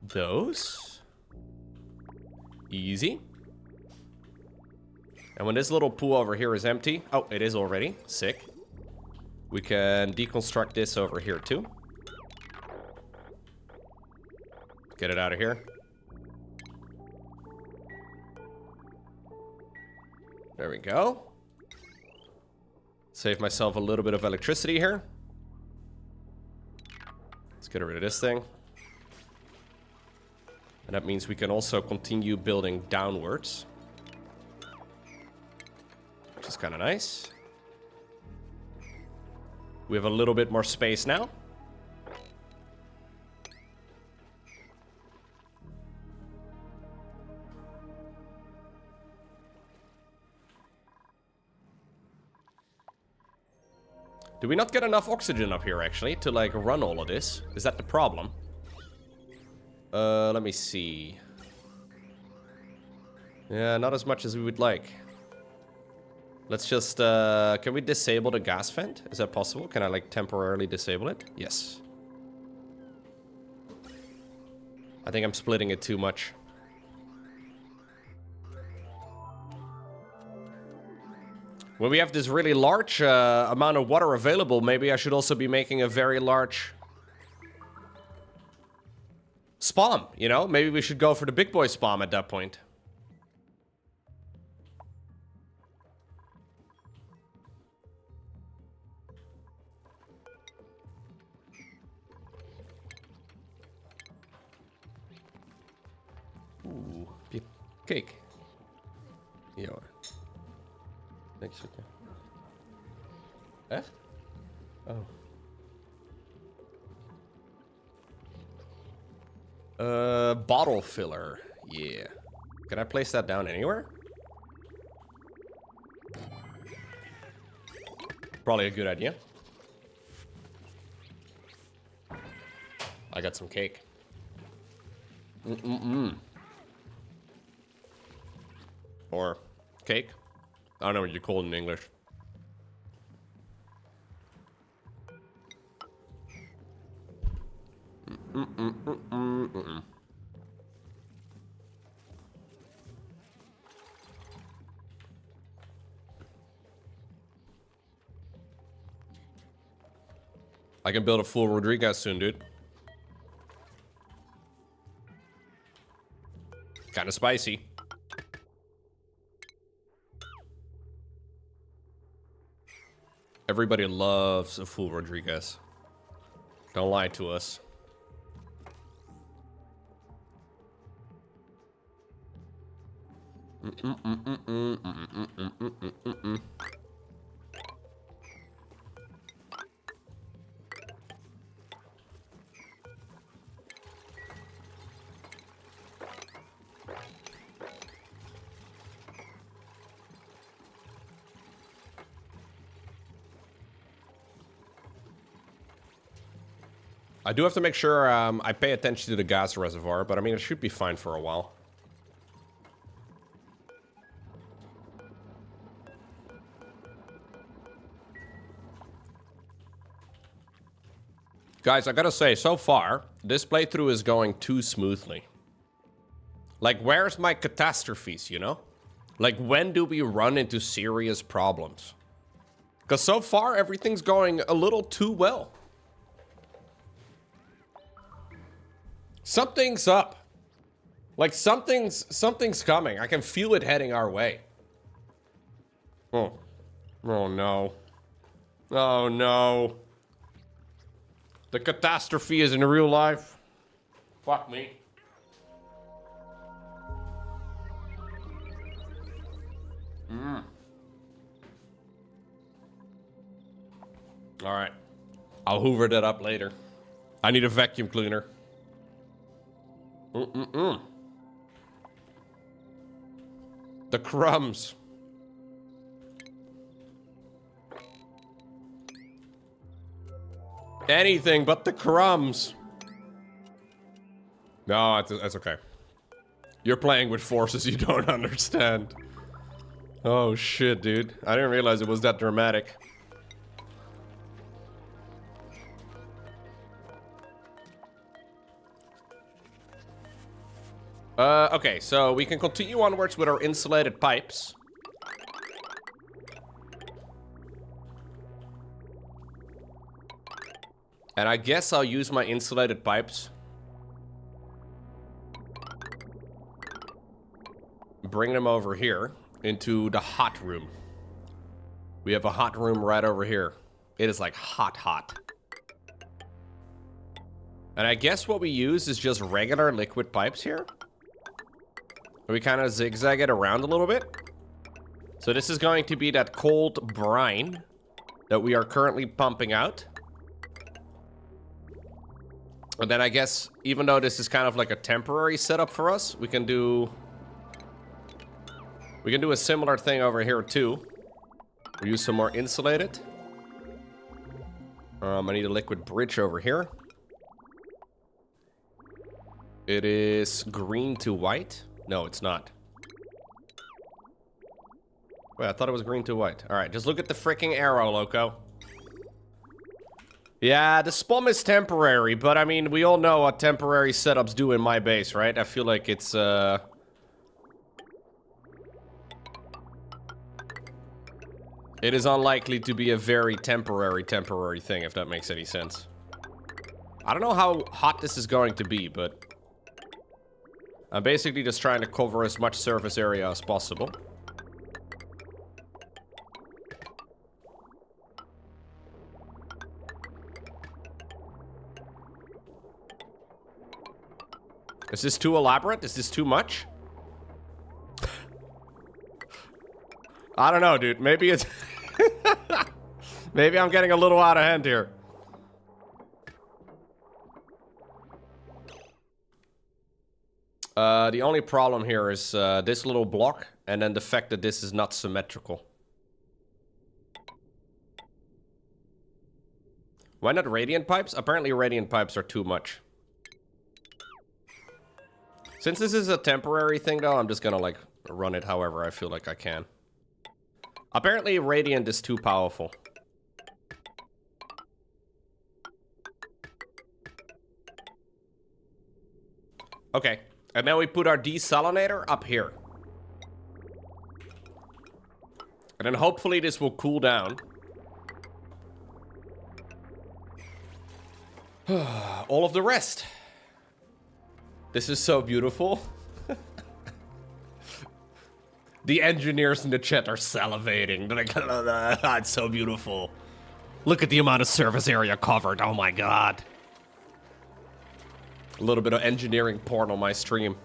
those. Easy. And when this little pool over here is empty... Oh, it is already. Sick. We can deconstruct this over here too. Get it out of here. There we go. Save myself a little bit of electricity here. Let's get rid of this thing. And that means we can also continue building downwards. Which is kind of nice. We have a little bit more space now. Do we not get enough oxygen up here, actually, to, like, run all of this? Is that the problem? Let me see. Yeah, not as much as we would like. Let's just, can we disable the gas vent? Is that possible? Can I, like, temporarily disable it? Yes. I think I'm splitting it too much. When we have this really large amount of water available, maybe I should also be making a very large spawn, you know? Maybe we should go for the big boy spawn at that point. Ooh, cake. Ja hoor. Niks zoeken. Echt? Oh. Bottle filler. Yeah. Can I place that down anywhere? Probably a good idea. I got some cake. Or cake. I don't know what you call it in English. I can build a full Rodriguez soon, dude. Kind of spicy. Everybody loves a full Rodriguez. Don't lie to us. I do have to make sure I pay attention to the gas reservoir, but I mean, it should be fine for a while. Guys, I gotta say, so far, this playthrough is going too smoothly. Like, where's my catastrophes, you know? Like, when do we run into serious problems? Because so far, everything's going a little too well. Something's up. Like, something's coming. I can feel it heading our way. Oh no. Oh no. The catastrophe is in real life. Fuck me. All right. I'll hoover that up later. I need a vacuum cleaner. The crumbs. Anything but the crumbs. No, that's okay. You're playing with forces you don't understand. Oh shit, dude. I didn't realize it was that dramatic. Okay, so we can continue onwards with our insulated pipes. And I guess I'll use my insulated pipes. Bring them over here into the hot room. We have a hot room right over here. It is like hot. And I guess what we use is just regular liquid pipes here. We kind of zigzag it around a little bit. So this is going to be that cold brine that we are currently pumping out. And then I guess, even though this is kind of like a temporary setup for us, we can do a similar thing over here too. We use some more insulated. I need a liquid bridge over here. It is green to white. No, it's not. Wait, I thought it was green to white. All right, just look at the freaking arrow, loco. Yeah, the spum is temporary, but I mean, we all know what temporary setups do in my base, right? I feel like it's, it is unlikely to be a very temporary thing, if that makes any sense. I don't know how hot this is going to be, but I'm basically just trying to cover as much surface area as possible. Is this too elaborate? Is this too much? I don't know, dude. Maybe it's... Maybe I'm getting a little out of hand here. The only problem here is this little block, and then the fact that this is not symmetrical. Why not radiant pipes? Apparently radiant pipes are too much. Since this is a temporary thing, though, I'm just gonna, like, run it however I feel like I can. Apparently radiant is too powerful. Okay. And then we put our desalinator up here. And then hopefully this will cool down. All of the rest. This is so beautiful. The engineers in the chat are salivating. They're like, it's so beautiful. Look at the amount of surface area covered. Oh my god. A little bit of engineering porn on my stream.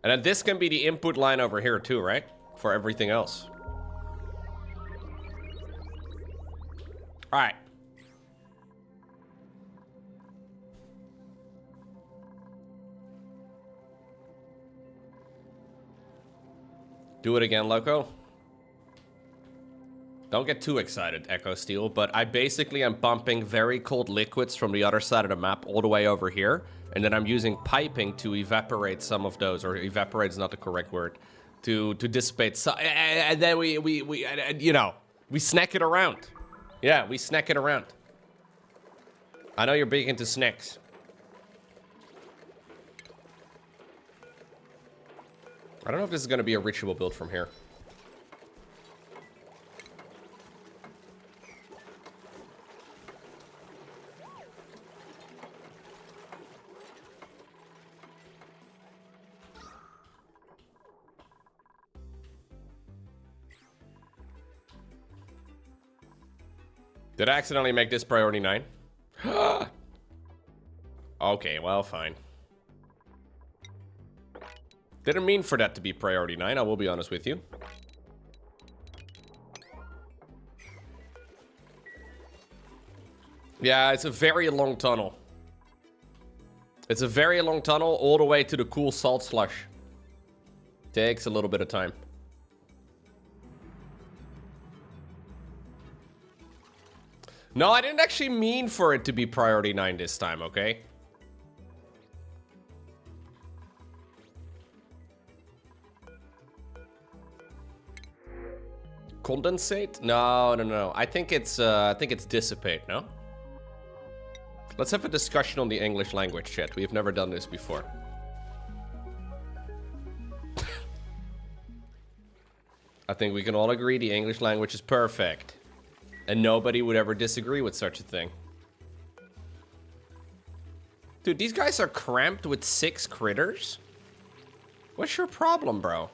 And then this can be the input line over here too, right? For everything else. Alright. Do it again, loco. Don't get too excited, Echo Steel, but I basically am pumping very cold liquids from the other side of the map all the way over here, and then I'm using piping to evaporate some of those, or evaporate is not the correct word, to dissipate some, and then we you know, we snack it around. Yeah, we snack it around. I know you're big into snacks. I don't know if this is going to be a ritual build from here. Did I accidentally make this priority 9? Okay, well, fine. Didn't mean for that to be priority 9, I will be honest with you. Yeah, it's a very long tunnel. It's a very long tunnel all the way to the cool salt slush. Takes a little bit of time. No, I didn't actually mean for it to be priority 9 this time, okay? Condensate? No. I think it's dissipate, no? Let's have a discussion on the English language, chat. We've never done this before. I think we can all agree the English language is perfect. And nobody would ever disagree with such a thing. Dude, these guys are cramped with 6 critters? What's your problem, bro?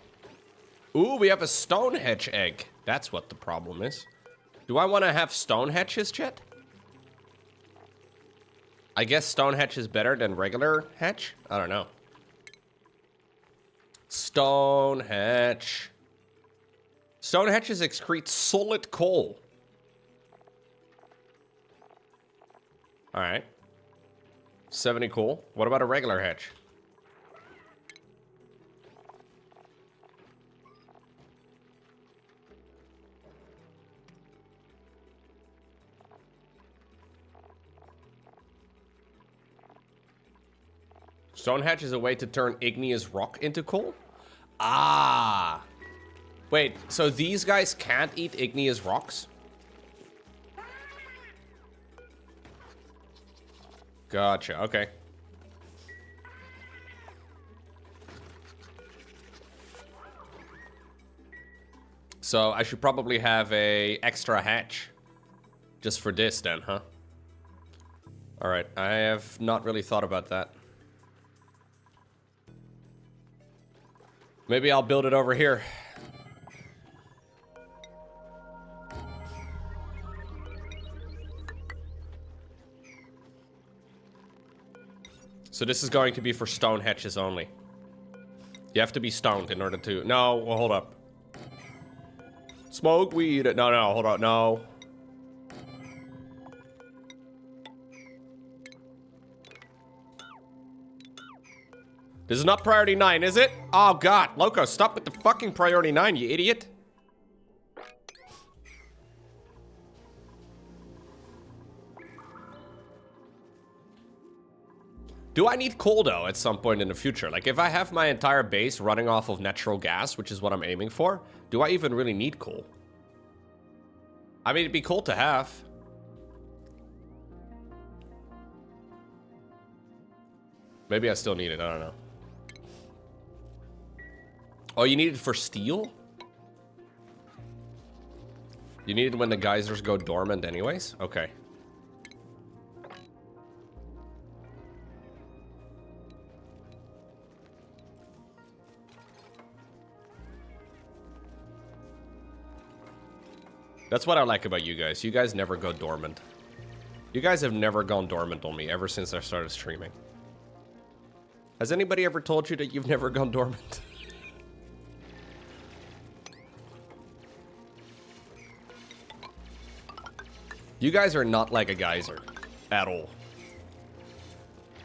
Ooh, we have a stone hedge egg. That's what the problem is. Do I want to have stone hedges, chat? I guess stone hedge is better than regular hedge? I don't know. Stone hedge. Stone hedges excrete solid coal. Alright. 70 coal. What about a regular hedge? Stone hedge is a way to turn igneous rock into coal? Ah. Wait, so these guys can't eat igneous rocks? Gotcha, okay. So I should probably have a extra hatch just for this then, huh? All right, I have not really thought about that. Maybe I'll build it over here. So this is going to be for stone hatches only. You have to be stoned in order to... No, well, hold up. Smoke weed. No, hold on, no. This is not priority 9, is it? Oh, God. Loco, stop with the fucking priority 9, you idiot. Do I need coal, though, at some point in the future? Like, if I have my entire base running off of natural gas, which is what I'm aiming for, do I even really need coal? I mean, it'd be cool to have. Maybe I still need it, I don't know. Oh, you need it for steel? You need it when the geysers go dormant anyways? Okay. That's what I like about you guys. You guys never go dormant. You guys have never gone dormant on me ever since I started streaming. Has anybody ever told you that you've never gone dormant? You guys are not like a geyser. At all.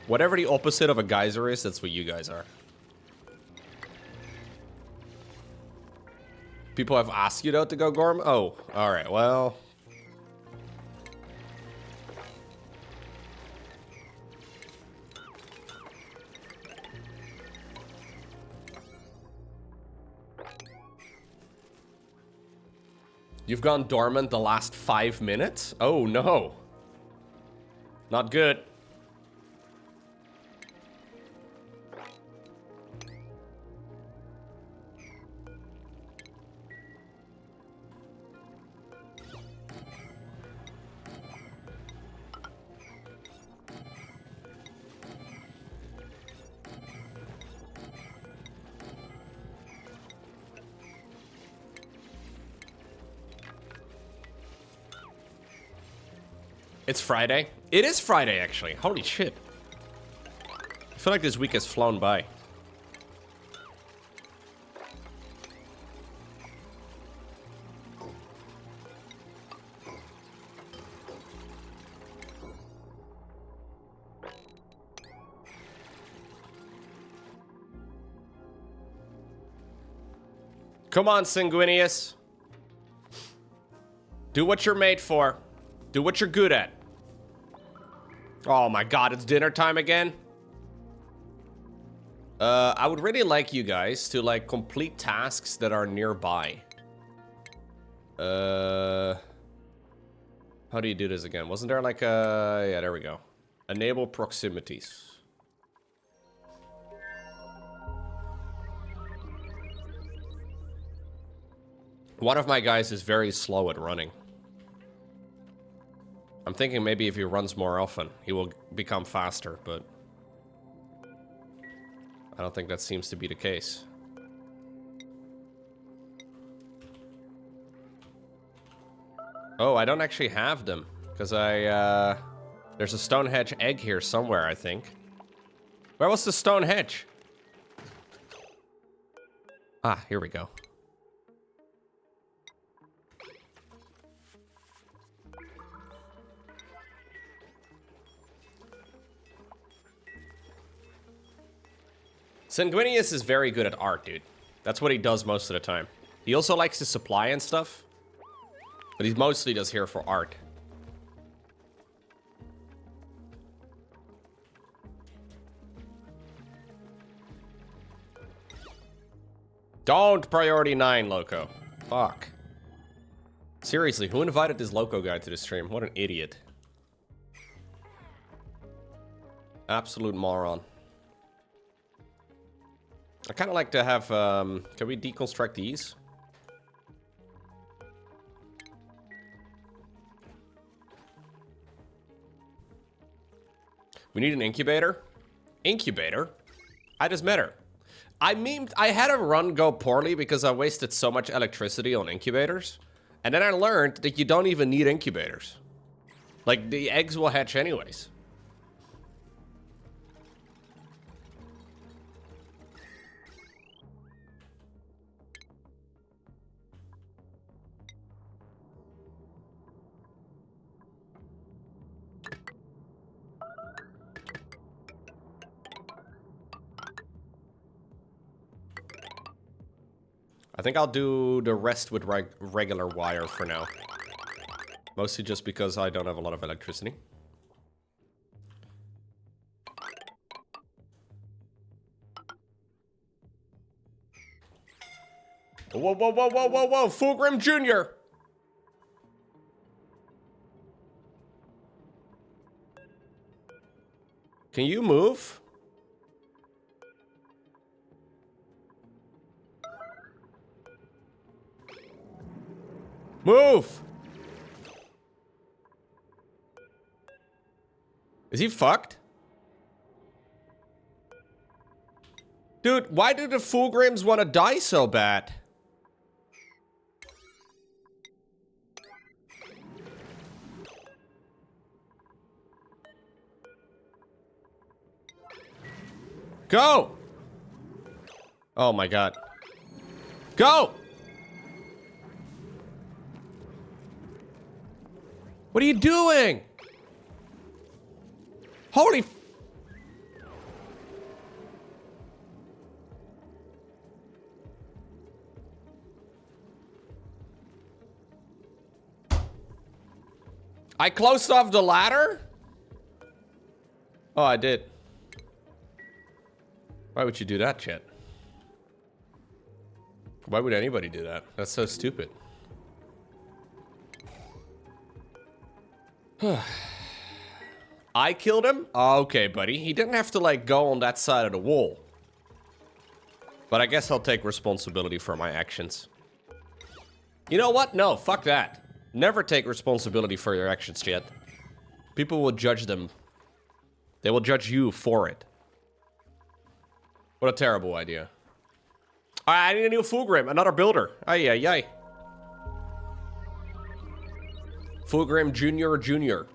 Whatever the opposite of a geyser is, that's what you guys are. People have asked you, though, to go dormant? Oh, alright, well... You've gone dormant the last 5 minutes? Oh, no. Not good. It's Friday. It is Friday, actually. Holy shit. I feel like this week has flown by. Come on, Sanguinius. Do what you're made for. Do what you're good at. Oh my god, it's dinner time again? I would really like you guys to, like, complete tasks that are nearby. How do you do this again? Wasn't there, like, a... Yeah, there we go. Enable proximities. One of my guys is very slow at running. I'm thinking maybe if he runs more often, he will become faster, but... I don't think that seems to be the case. Oh, I don't actually have them, because there's a stone hedge egg here somewhere, I think. Where was the stone hedge? Ah, here we go. Sanguinius is very good at art, dude. That's what he does most of the time. He also likes to supply and stuff, but he mostly does here for art. Don't priority 9, Loco. Fuck. Seriously, who invited this Loco guy to the stream? What an idiot. Absolute moron. I kind of like to have, can we deconstruct these? We need an incubator? Incubator? I just met her. I had a run go poorly because I wasted so much electricity on incubators. And then I learned that you don't even need incubators. Like, the eggs will hatch anyways. I think I'll do the rest with regular wire for now. Mostly just because I don't have a lot of electricity. Whoa, whoa, whoa, whoa, whoa, whoa! Fulgrim Jr.! Can you move? Move! Is he fucked? Dude, why do the Fulgrims want to die so bad? Go! Oh my god. Go! What are you doing? Holy... I closed off the ladder? Oh, I did. Why would you do that, Chet? Why would anybody do that? That's so stupid. I killed him? Okay, buddy. He didn't have to, like, go on that side of the wall. But I guess I'll take responsibility for my actions. You know what? No, fuck that. Never take responsibility for your actions, Chet. People will judge them. They will judge you for it. What a terrible idea. I need a new Fulgrim, another builder. Ay, ay, ay. Fulgrim Jr. Jr.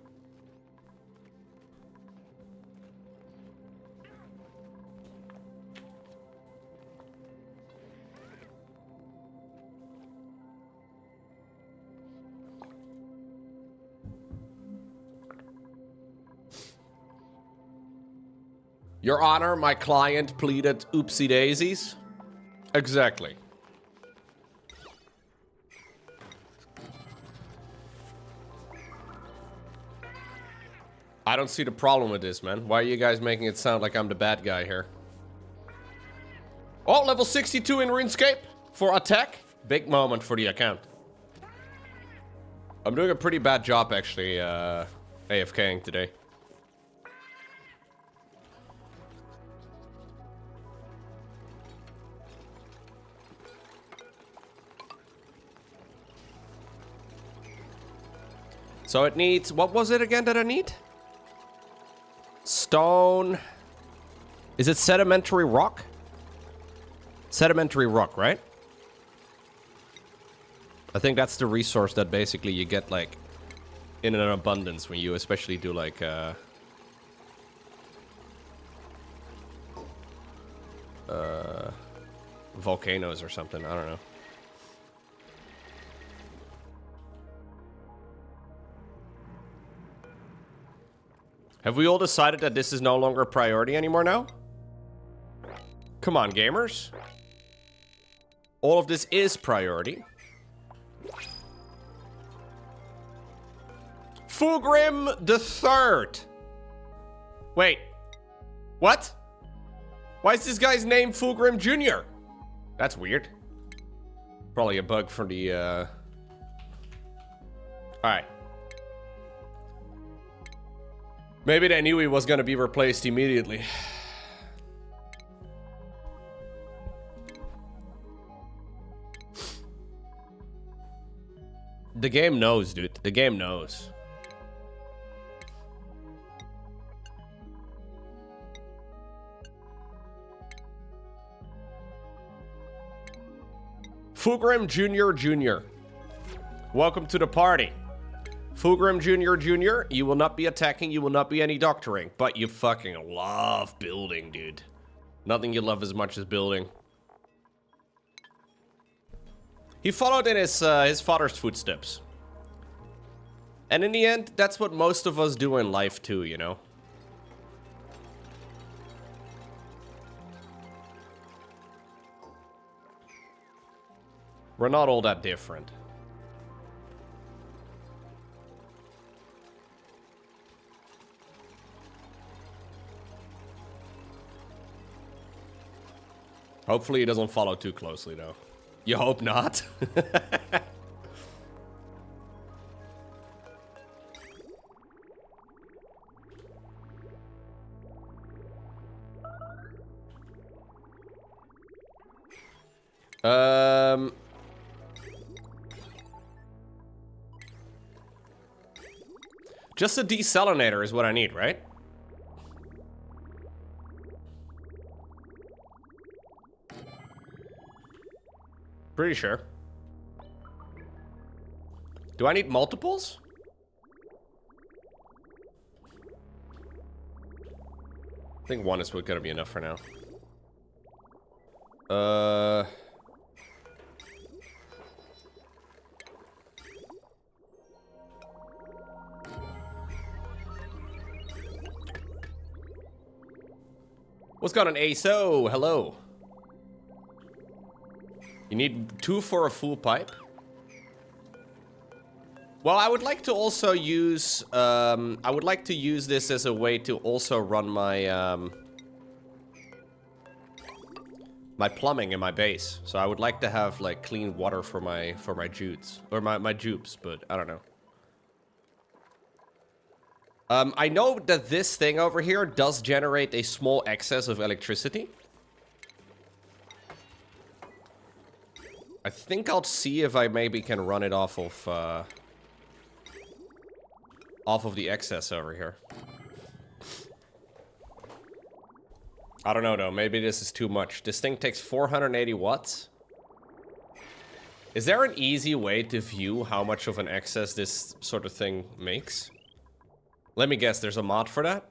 Your Honor, my client pleaded oopsie daisies. Exactly. I don't see the problem with this, man. Why are you guys making it sound like I'm the bad guy here? Oh, level 62 in RuneScape for attack. Big moment for the account. I'm doing a pretty bad job, actually, AFKing today. So it needs... What was it again that I need? Stone... Is it sedimentary rock? Sedimentary rock, right? I think that's the resource that basically you get, like, in an abundance when you especially do, like, volcanoes or something. I don't know. Have we all decided that this is no longer a priority anymore now? Come on, gamers. All of this is priority. Fulgrim the Third. Wait. What? Why is this guy's name Fulgrim Jr.? That's weird. Probably a bug for the, Alright. Maybe they knew he was gonna be replaced immediately. The game knows, dude. The game knows. Fulgrim Jr. Welcome to the party. Fulgrim Jr. You will not be attacking, you will not be any doctoring, but you fucking love building, dude. Nothing you love as much as building. He followed in his father's footsteps. And in the end, that's what most of us do in life too, you know? We're not all that different. Hopefully he doesn't follow too closely, though. You hope not. Just a desalinator is what I need, right? Pretty sure. Do I need multiples? I think one is gonna be enough for now. What's going on, ASO? Hello. You need 2 for a full pipe? Well, I would like to also use, I would like to use this as a way to also run my, my plumbing in my base. So I would like to have, like, clean water for my jutes, or my jupes, but I don't know. I know that this thing over here does generate a small excess of electricity. I think I'll see if I maybe can run it off of the excess over here. I don't know though, maybe this is too much. This thing takes 480 watts. Is there an easy way to view how much of an excess this sort of thing makes? Let me guess, there's a mod for that?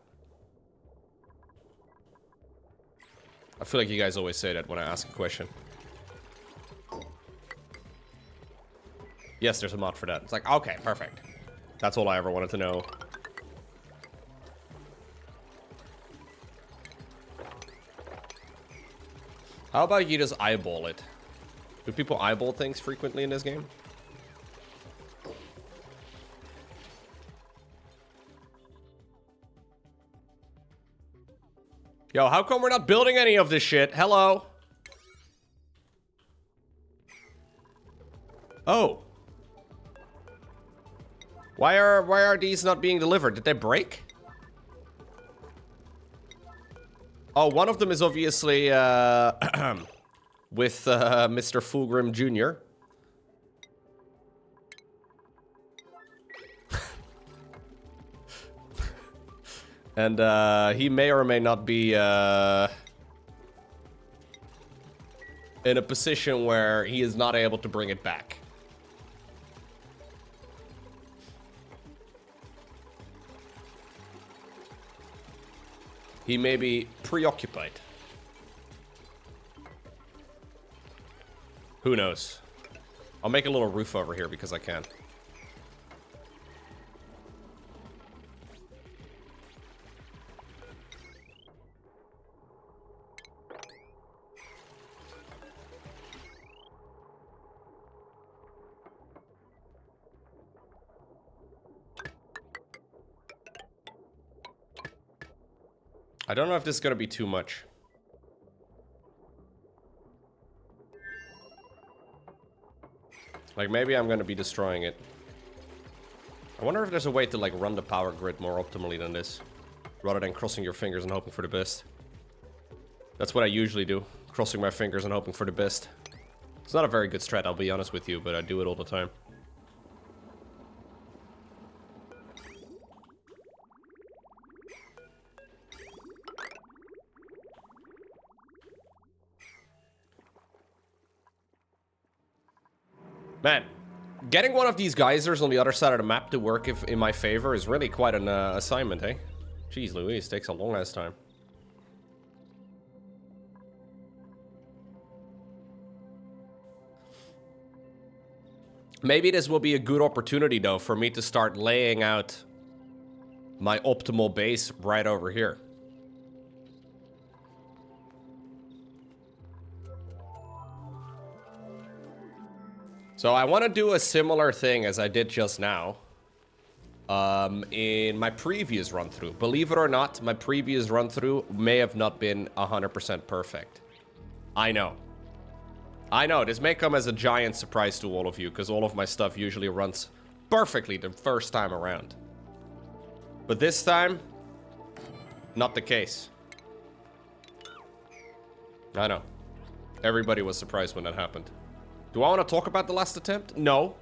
I feel like you guys always say that when I ask a question. Yes, there's a mod for that. It's like, okay, perfect. That's all I ever wanted to know. How about you just eyeball it? Do people eyeball things frequently in this game? Yo, how come we're not building any of this shit? Hello? Oh. Why are these not being delivered? Did they break? Oh, one of them is obviously with Mr. Fulgrim Jr. And he may or may not be in a position where he is not able to bring it back. He may be preoccupied. Who knows? I'll make a little roof over here because I can. I don't know if this is gonna be too much. Like, maybe I'm gonna be destroying it. I wonder if there's a way to, like, run the power grid more optimally than this. Rather than crossing your fingers and hoping for the best. That's what I usually do. Crossing my fingers and hoping for the best. It's not a very good strat, I'll be honest with you, but I do it all the time. Man, getting one of these geysers on the other side of the map to work in my favor is really quite an assignment, eh? Jeez Louise, takes a long ass time. Maybe this will be a good opportunity, though, for me to start laying out my optimal base right over here. So I want to do a similar thing as I did just now in my previous run-through. Believe it or not, my previous run-through may have not been 100% perfect. I know. I know, this may come as a giant surprise to all of you, because all of my stuff usually runs perfectly the first time around. But this time, not the case. I know. Everybody was surprised when that happened. Do I want to talk about the last attempt? No.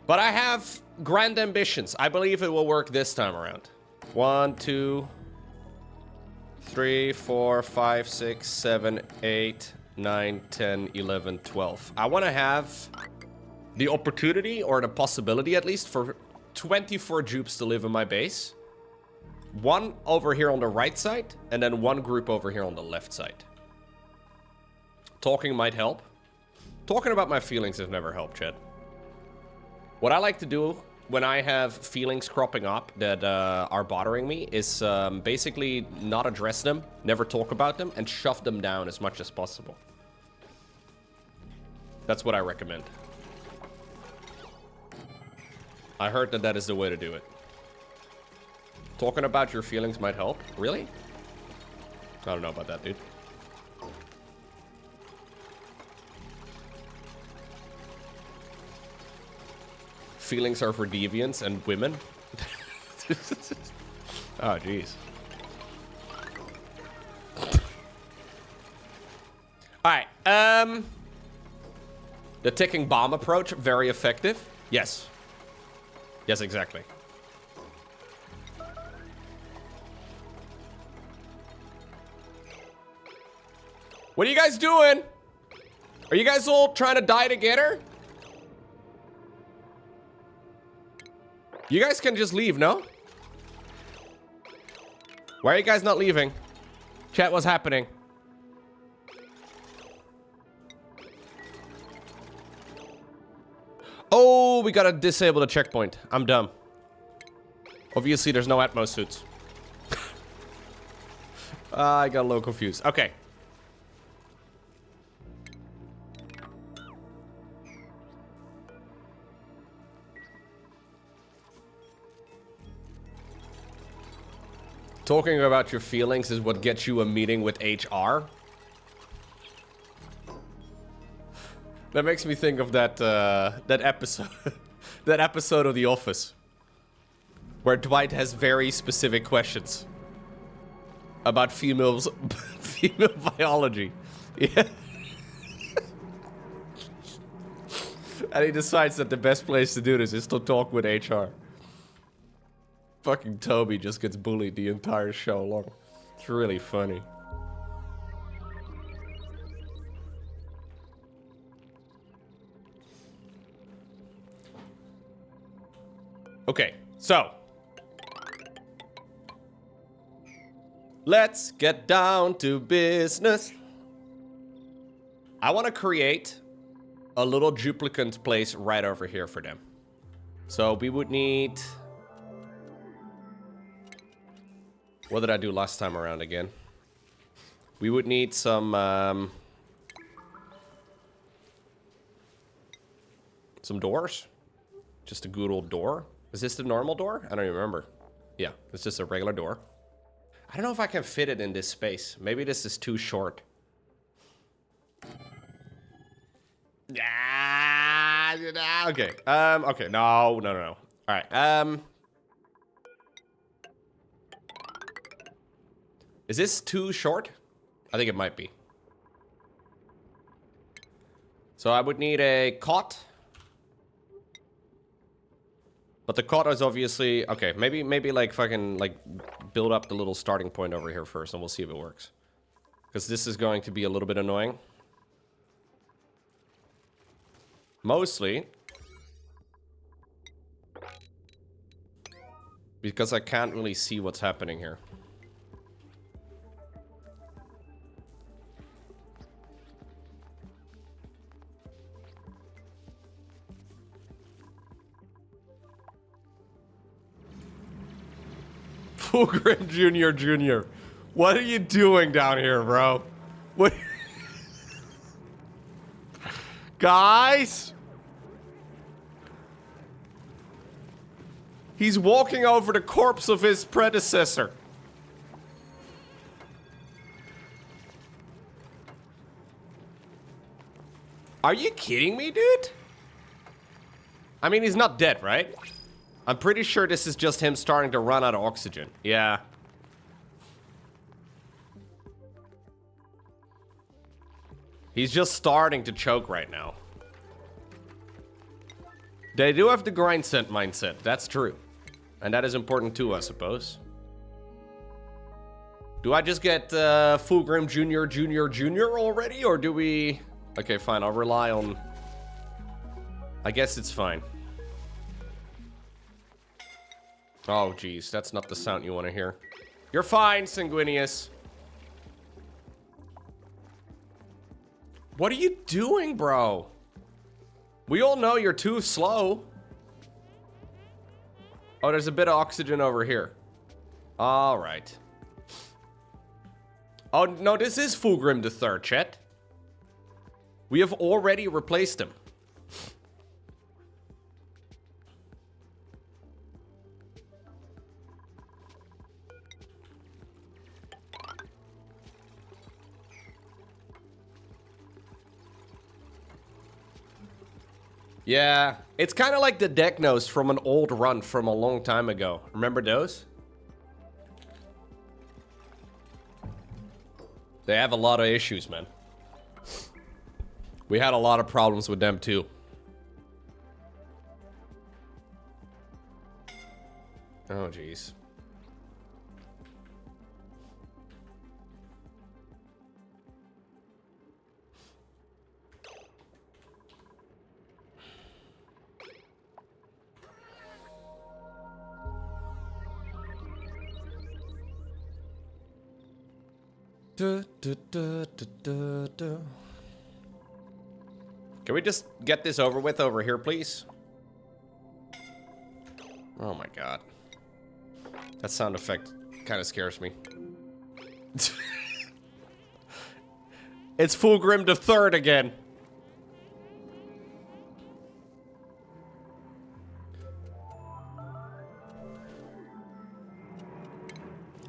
But I have grand ambitions. I believe it will work this time around. 1, 2, 3, 4, 5, 6, 7, 8, 9, 10, 11, 12. I want to have the opportunity, or the possibility at least, for 24 dupes to live in my base. One over here on the right side, and then one group over here on the left side. Talking might help. Talking about my feelings has never helped, Chad. What I like to do when I have feelings cropping up that are bothering me is basically not address them, never talk about them, and shove them down as much as possible. That's what I recommend. I heard that that is the way to do it. Talking about your feelings might help. Really? I don't know about that, dude. Feelings are for deviants and women. Oh, jeez. Alright, the ticking bomb approach, very effective. Yes. Yes, exactly. What are you guys doing? Are you guys all trying to die together? You guys can just leave, no? Why are you guys not leaving? Chat, what's happening? Oh, we gotta disable the checkpoint. I'm dumb. Obviously, there's no Atmos suits. I got a little confused. Okay. Talking about your feelings is what gets you a meeting with HR. That makes me think of that that episode, that episode of The Office, where Dwight has very specific questions about female biology. Yeah. And he decides that the best place to do this is to talk with HR. Fucking Toby just gets bullied the entire show long. It's really funny. Okay, so let's get down to business. I want to create a little duplicate place right over here for them. So we would need... What did I do last time around again? We would need some doors. Just a good old door. Is this the normal door? I don't even remember. Yeah, it's just a regular door. I don't know if I can fit it in this space. Maybe this is too short. Yeah. Okay. Okay. No. All right. Is this too short? I think it might be. So I would need a cot. But the cot is obviously... Okay, maybe like fucking like build up the little starting point over here first and we'll see if it works. Because this is going to be a little bit annoying. Mostly. Because I can't really see what's happening here. Fulgrim Jr. What are you doing down here, bro? What? Guys? He's walking over the corpse of his predecessor. Are you kidding me, dude? I mean, he's not dead, right? I'm pretty sure this is just him starting to run out of oxygen. Yeah. He's just starting to choke right now. They do have the grind set mindset. That's true. And that is important too, I suppose. Do I just get Fulgrim Jr. already? Or do we... Okay, fine. I'll rely on... I guess it's fine. Oh, geez. That's not the sound you want to hear. You're fine, Sanguinius. What are you doing, bro? We all know you're too slow. Oh, there's a bit of oxygen over here. All right. Oh, no, this is Fulgrim III, Chet. We have already replaced him. Yeah, it's kind of like the deck nose from an old run from a long time ago. Remember those? They have a lot of issues, man. We had a lot of problems with them too. Oh, jeez. Can we just get this over with over here, please? Oh my god. That sound effect kind of scares me. It's Fulgrim the Third again.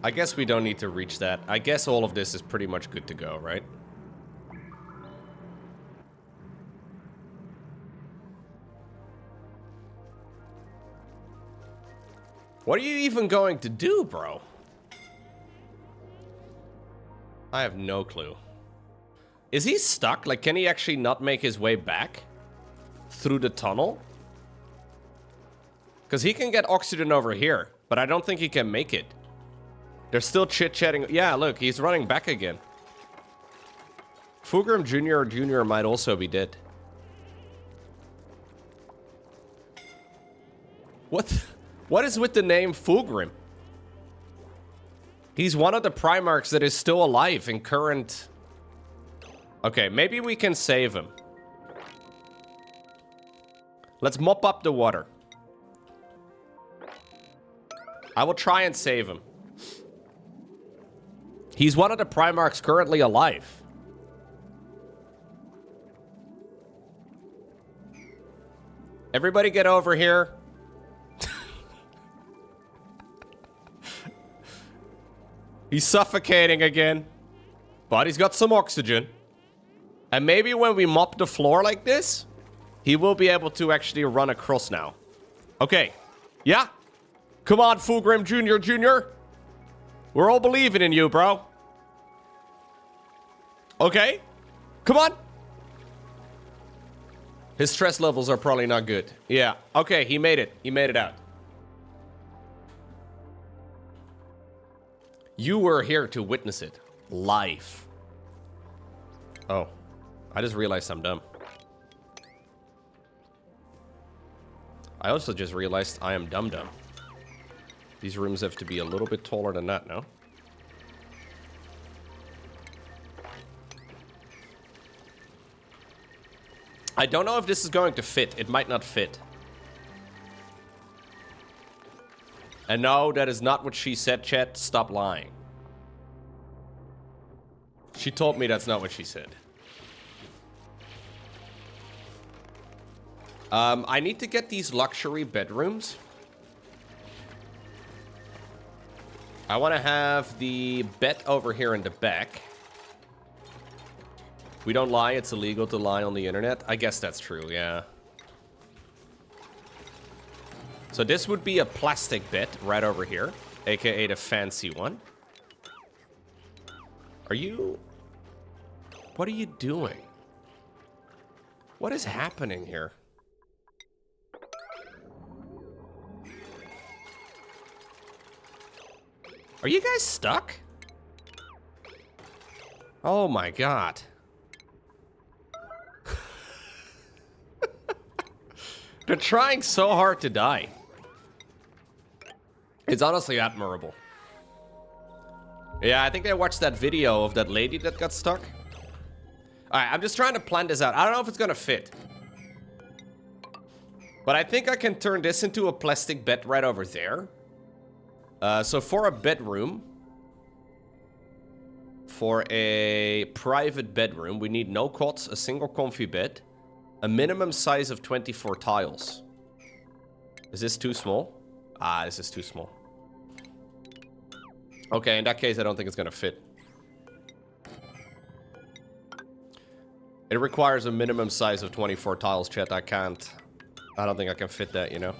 I guess we don't need to reach that. I guess all of this is pretty much good to go, right? What are you even going to do, bro? I have no clue. Is he stuck? Like, can he actually not make his way back through the tunnel? Because he can get oxygen over here, but I don't think he can make it. They're still chit-chatting. Yeah, look, he's running back again. Fulgrim Jr. might also be dead. What is with the name Fulgrim? He's one of the Primarchs that is still alive in current... Okay, maybe we can save him. Let's mop up the water. I will try and save him. He's one of the Primarchs currently alive. Everybody get over here. He's suffocating again. But he's got some oxygen. And maybe when we mop the floor like this, he will be able to actually run across now. Okay. Yeah? Come on, Fulgrim Jr. We're all believing in you, bro. Okay. Come on. His stress levels are probably not good. Yeah. Okay, he made it. He made it out. You were here to witness it. Live. Oh. I just realized I'm dumb. I also just realized I am dumb. These rooms have to be a little bit taller than that, no? I don't know if this is going to fit. It might not fit. And no, that is not what she said, chat. Stop lying. She told me that's not what she said. I need to get these luxury bedrooms. I want to have the bed over here in the back. We don't lie, it's illegal to lie on the internet. I guess that's true, yeah. So this would be a plastic bed right over here, aka the fancy one. Are you... What are you doing? What is happening here? Are you guys stuck? Oh my god. They're trying so hard to die. It's honestly admirable. Yeah, I think I watched that video of that lady that got stuck. Alright, I'm just trying to plan this out. I don't know if it's gonna fit. But I think I can turn this into a plastic bed right over there. So for a bedroom, for a private bedroom, we need no cots, a single comfy bed, a minimum size of 24 tiles. Is this too small? Ah, this is too small. Okay, in that case, I don't think it's gonna fit. It requires a minimum size of 24 tiles, chat. I don't think I can fit that, you know?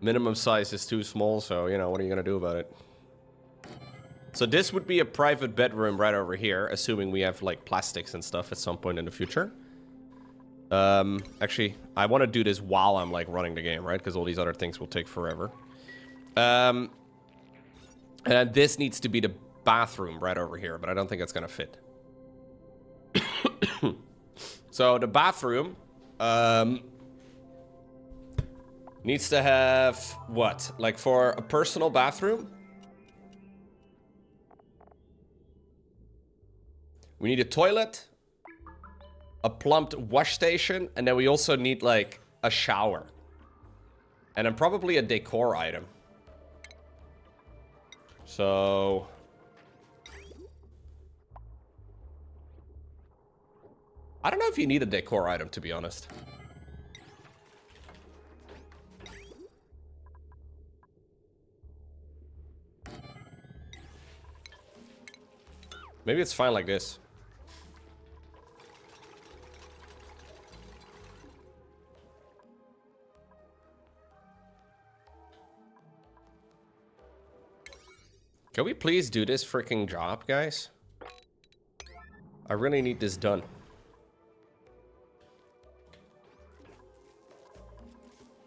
Minimum size is too small, so, you know, what are you gonna do about it? So this would be a private bedroom right over here, assuming we have, like, plastics and stuff at some point in the future. Actually, I want to do this while I'm, like, running the game, right? Because all these other things will take forever. And this needs to be the bathroom right over here, but I don't think it's gonna fit. So the bathroom, needs to have, what? Like, for a personal bathroom? We need a toilet, a plumbed wash station, and then we also need, like, a shower. And then probably a decor item. So... I don't know if you need a decor item, to be honest. Maybe it's fine like this. Can we please do this freaking job, guys? I really need this done.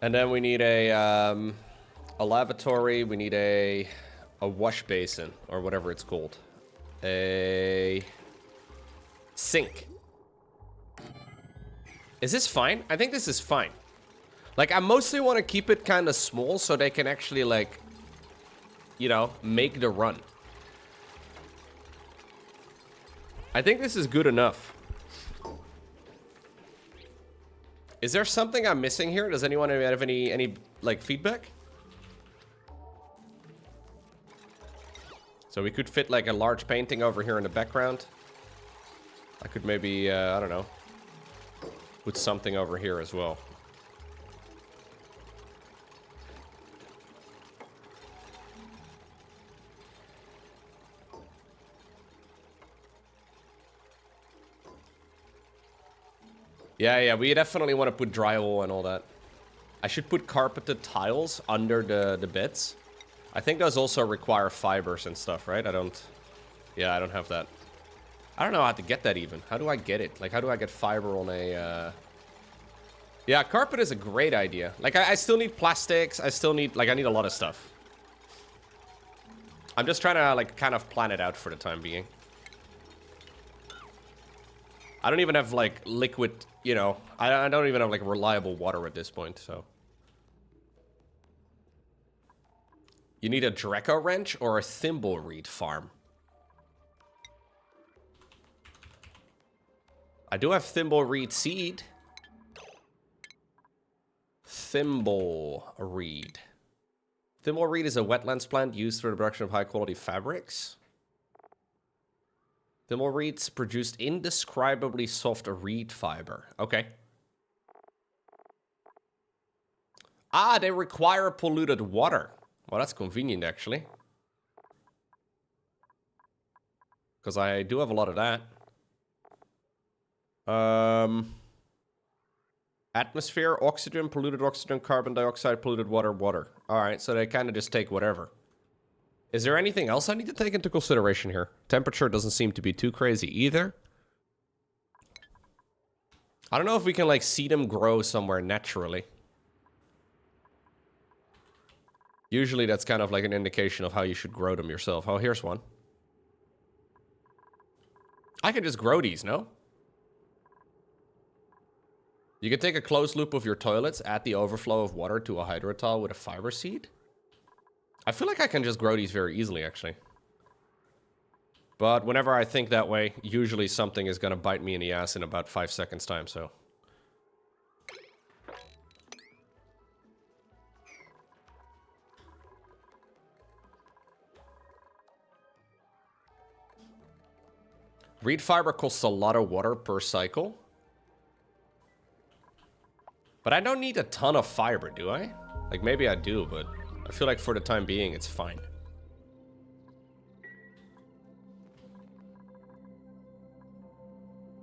And then we need a lavatory. We need a wash basin, or whatever it's called. A sink. Is this fine? I think this is fine. Like, I mostly want to keep it kind of small so they can actually, like, you know, make the run. I think this is good enough. Is there something I'm missing here? Does anyone have any like feedback? So we could fit like a large painting over here in the background. I could maybe I don't know, put something over here as well. Yeah, we definitely want to put drywall and all that. I should put carpeted tiles under the beds. I think those also require fibers and stuff, right? I don't have that. I don't know how to get that even. How do I get it? Like, how do I get fiber on a... Yeah, carpet is a great idea. Like, I still need plastics. I still need... Like, I need a lot of stuff. I'm just trying to, like, kind of plan it out for the time being. I don't even have, like, liquid, you know, I don't even have, like, reliable water at this point, so. You need a Draco wrench or a thimbleweed farm? I do have thimbleweed seed. Thimbleweed. Thimbleweed is a wetlands plant used for the production of high-quality fabrics. Thimbleweeds produced indescribably soft reed fiber. Okay. Ah, they require polluted water. Well, that's convenient, actually. Because I do have a lot of that. Atmosphere, oxygen, polluted oxygen, carbon dioxide, polluted water, water. Alright, so they kind of just take whatever. Is there anything else I need to take into consideration here? Temperature doesn't seem to be too crazy either. I don't know if we can, like, see them grow somewhere naturally. Usually that's kind of like an indication of how you should grow them yourself. Oh, here's one. I can just grow these, no? You can take a closed loop of your toilets, add the overflow of water to a hydrotile with a fiber seed. I feel like I can just grow these very easily, actually. But whenever I think that way, usually something is going to bite me in the ass in about 5 seconds time, so. Reed fiber costs a lot of water per cycle. But I don't need a ton of fiber, do I? Like, maybe I do, but I feel like for the time being, it's fine.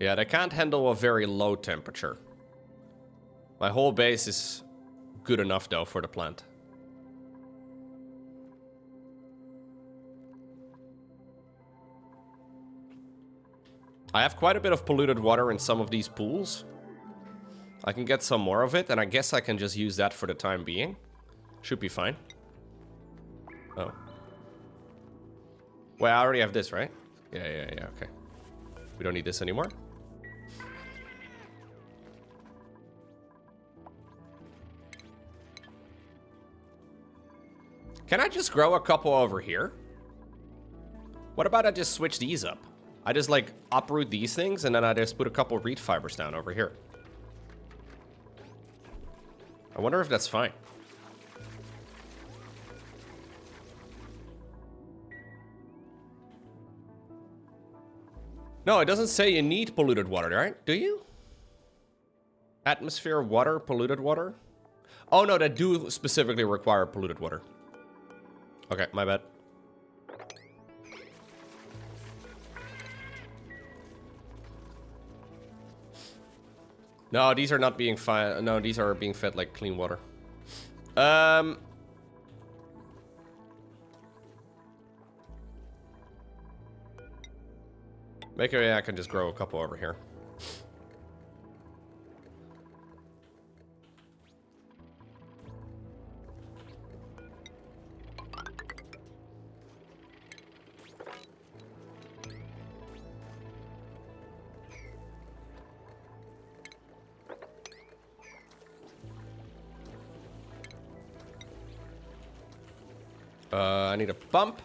Yeah, they can't handle a very low temperature. My whole base is good enough, though, for the plant. I have quite a bit of polluted water in some of these pools. I can get some more of it, and I guess I can just use that for the time being. Should be fine. Oh. Well, I already have this, right? Yeah, okay. We don't need this anymore. Can I just grow a couple over here? What about I just switch these up? I just, like, uproot these things, and then I just put a couple reed fibers down over here. I wonder if that's fine. No, it doesn't say you need polluted water, right? Do you? Atmosphere, water, polluted water? Oh, no, that do specifically require polluted water. Okay, my bad. No, these are not being fed. No, these are being fed like clean water. Maybe I can just grow a couple over here. I need a bump.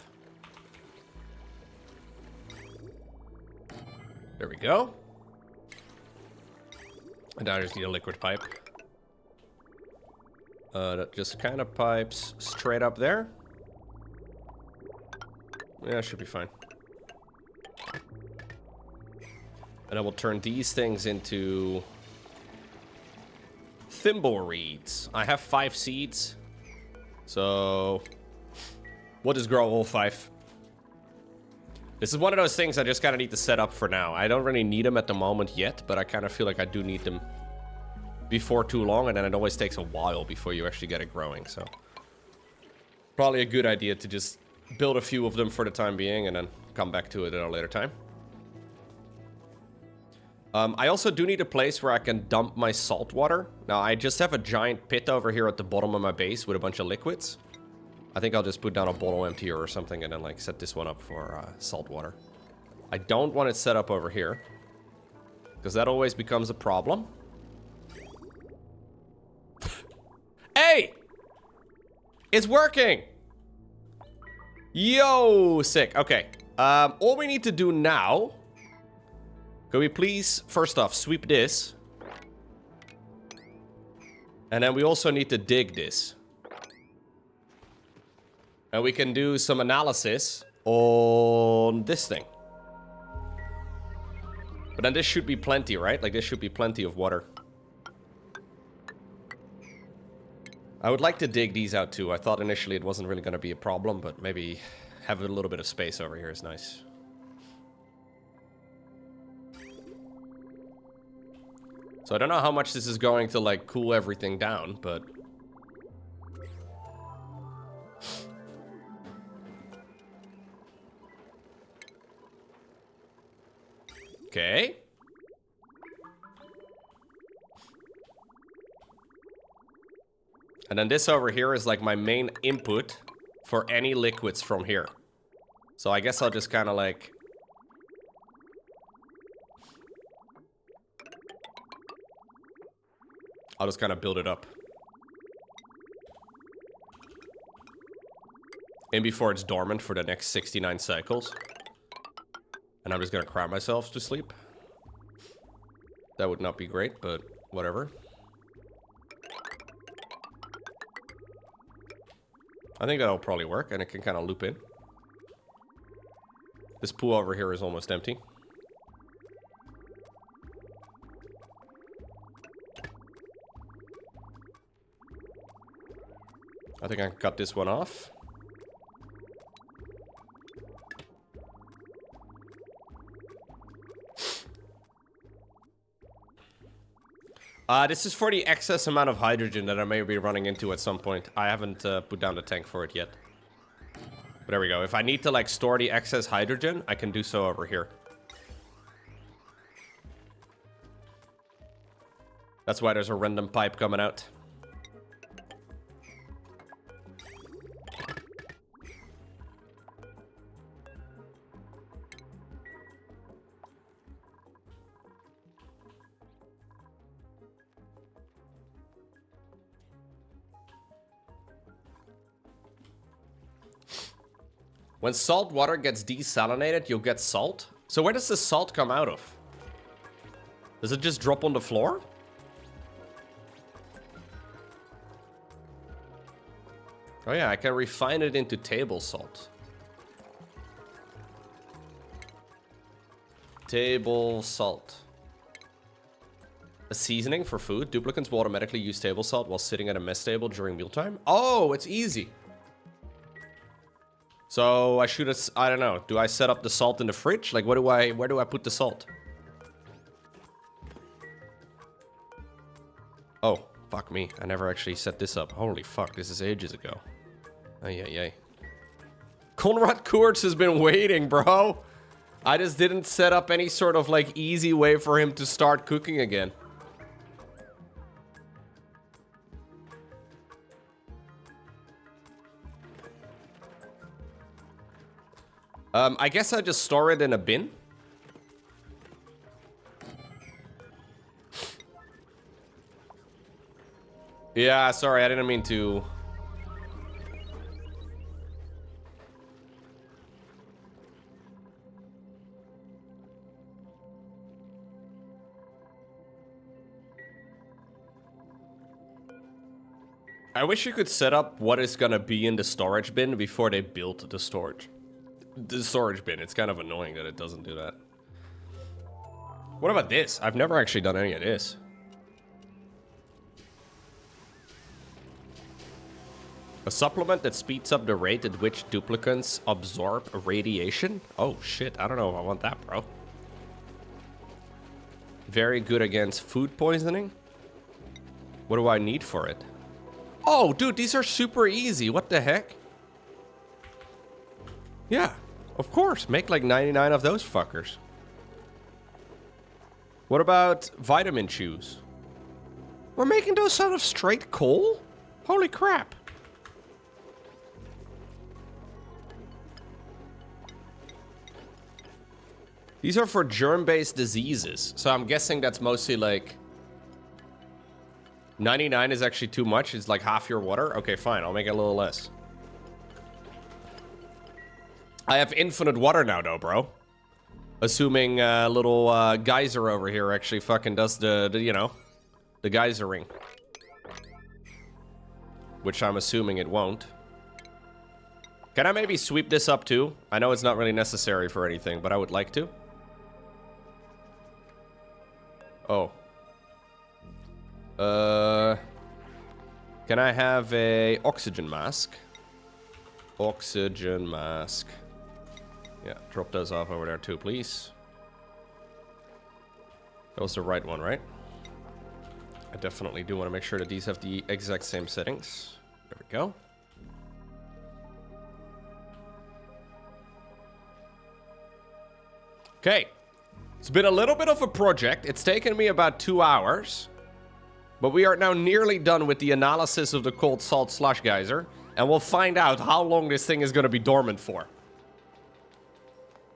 There we go. And now I just need a liquid pipe. That just kind of pipes straight up there. Yeah, should be fine. And I will turn these things into thimble reeds. I have 5 seeds. So we'll just grow all 5. This is one of those things I just kind of need to set up for now. I don't really need them at the moment yet, but I kind of feel like I do need them before too long, and then it always takes a while before you actually get it growing, so probably a good idea to just build a few of them for the time being and then come back to it at a later time. I also do need a place where I can dump my salt water. Now, I just have a giant pit over here at the bottom of my base with a bunch of liquids. I think I'll just put down a bottle emptier or something and then like set this one up for salt water. I don't want it set up over here because that always becomes a problem. Hey! It's working! Yo, sick. Okay. All we need to do now... Can we please, first off, sweep this? And then we also need to dig this. And we can do some analysis on this thing. But then this should be plenty, right? Like, this should be plenty of water. I would like to dig these out too. I thought initially it wasn't really going to be a problem, but maybe have a little bit of space over here is nice. So I don't know how much this is going to like cool everything down, but... Okay. And then this over here is like my main input for any liquids from here. So I guess I'll just kind of like... I'll just kind of build it up. And before it's dormant for the next 69 cycles. And I'm just gonna cry myself to sleep. That would not be great, but whatever. I think that'll probably work, and it can kind of loop in. This pool over here is almost empty. I think I can cut this one off. This is for the excess amount of hydrogen that I may be running into at some point. I haven't put down the tank for it yet. But there we go. If I need to like store the excess hydrogen, I can do so over here. That's why there's a random pipe coming out. When salt water gets desalinated, you'll get salt. So where does the salt come out of? Does it just drop on the floor? Oh yeah, I can refine it into table salt. Table salt. A seasoning for food. Duplicants will automatically use table salt while sitting at a mess table during mealtime. Oh, it's easy. So I should have, I don't know. Do I set up the salt in the fridge? Like, where do I put the salt? Oh, fuck me. I never actually set this up. Holy fuck, this is ages ago. Ay, ay, ay. Konrad Kurtz has been waiting, bro. I just didn't set up any sort of, like, easy way for him to start cooking again. I guess I just store it in a bin. Yeah, sorry, I didn't mean to. I wish you could set up what is gonna be in the storage bin before they built the storage. The storage bin. It's kind of annoying that it doesn't do that. What about this? I've never actually done any of this. A supplement that speeds up the rate at which duplicants absorb radiation? Oh shit, I don't know if I want that, bro. Very good against food poisoning. What do I need for it? Oh, dude, these are super easy. What the heck? Yeah, of course. Make like 99 of those fuckers. What about vitamin chews? We're making those out of straight coal? Holy crap. These are for germ-based diseases. So I'm guessing that's mostly like... 99 is actually too much. It's like half your water. Okay, fine. I'll make it a little less. I have infinite water now, though, bro. Assuming little geyser over here actually fucking does the you know, the geysering. Which I'm assuming it won't. Can I maybe sweep this up, too? I know it's not really necessary for anything, but I would like to. Oh. Can I have a oxygen mask? Oxygen mask. Yeah, drop those off over there too, please. That was the right one, right? I definitely do want to make sure that these have the exact same settings. There we go. Okay. It's been a little bit of a project. It's taken me about 2 hours. But we are now nearly done with the analysis of the cold salt slush geyser. And we'll find out how long this thing is going to be dormant for.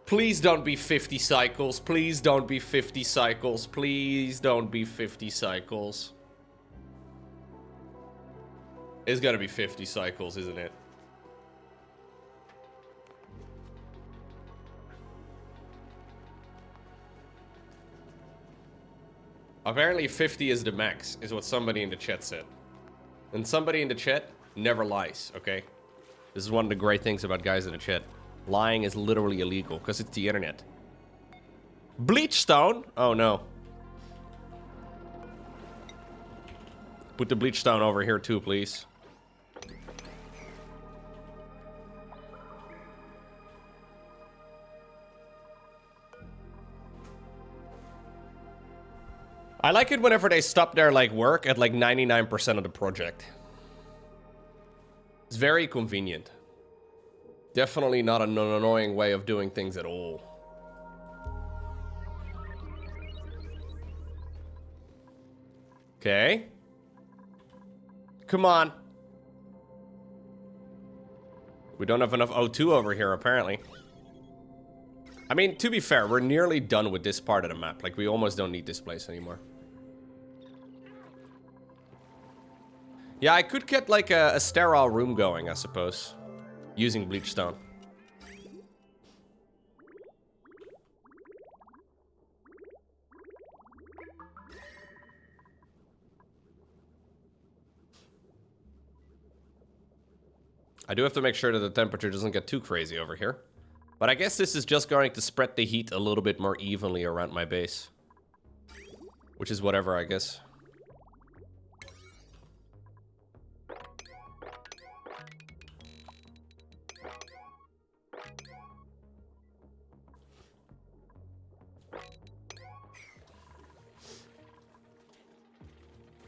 Please don't be 50 cycles. Please don't be 50 cycles. Please don't be 50 cycles. It's going to be 50 cycles, isn't it? Apparently 50 is the max, is what somebody in the chat said. And somebody in the chat never lies, okay? This is one of the great things about guys in the chat. Lying is literally illegal, because it's the internet. Bleachstone? Oh no. Put the bleachstone over here too, please. I like it whenever they stop their like work at like 99% of the project. It's very convenient. Definitely not an annoying way of doing things at all. Okay. Come on. We don't have enough O2 over here, apparently. I mean, to be fair, we're nearly done with this part of the map. Like, we almost don't need this place anymore. Yeah, I could get, like, a sterile room going, I suppose. Using bleachstone. I do have to make sure that the temperature doesn't get too crazy over here. But I guess this is just going to spread the heat a little bit more evenly around my base. Which is whatever, I guess.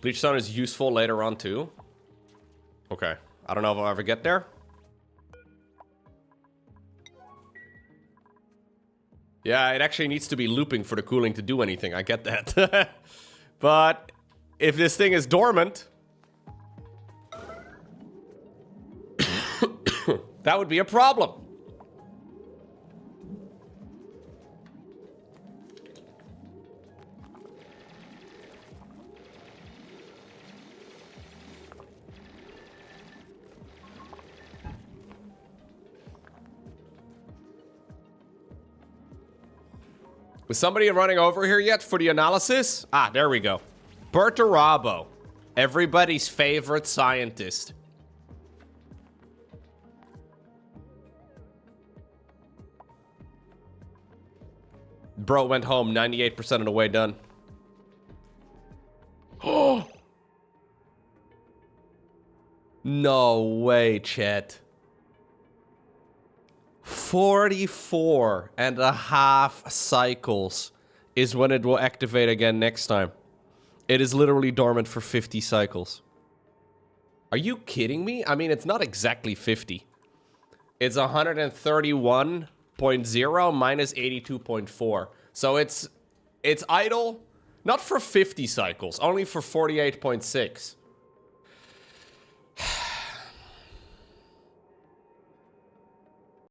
Bleachstone is useful later on too. Okay. I don't know if I'll ever get there. Yeah, it actually needs to be looping for the cooling to do anything. I get that. But if this thing is dormant, that would be a problem. Was somebody running over here yet for the analysis? Ah, there we go. Bertarabo, everybody's favorite scientist. Bro went home 98% of the way done. Oh! No way, chat. 44.5 cycles is when it will activate again next time. It is literally dormant for 50 cycles. Are you kidding me? I mean, it's not exactly 50. It's 131.0 minus 82.4. So it's idle, not for 50 cycles, only for 48.6.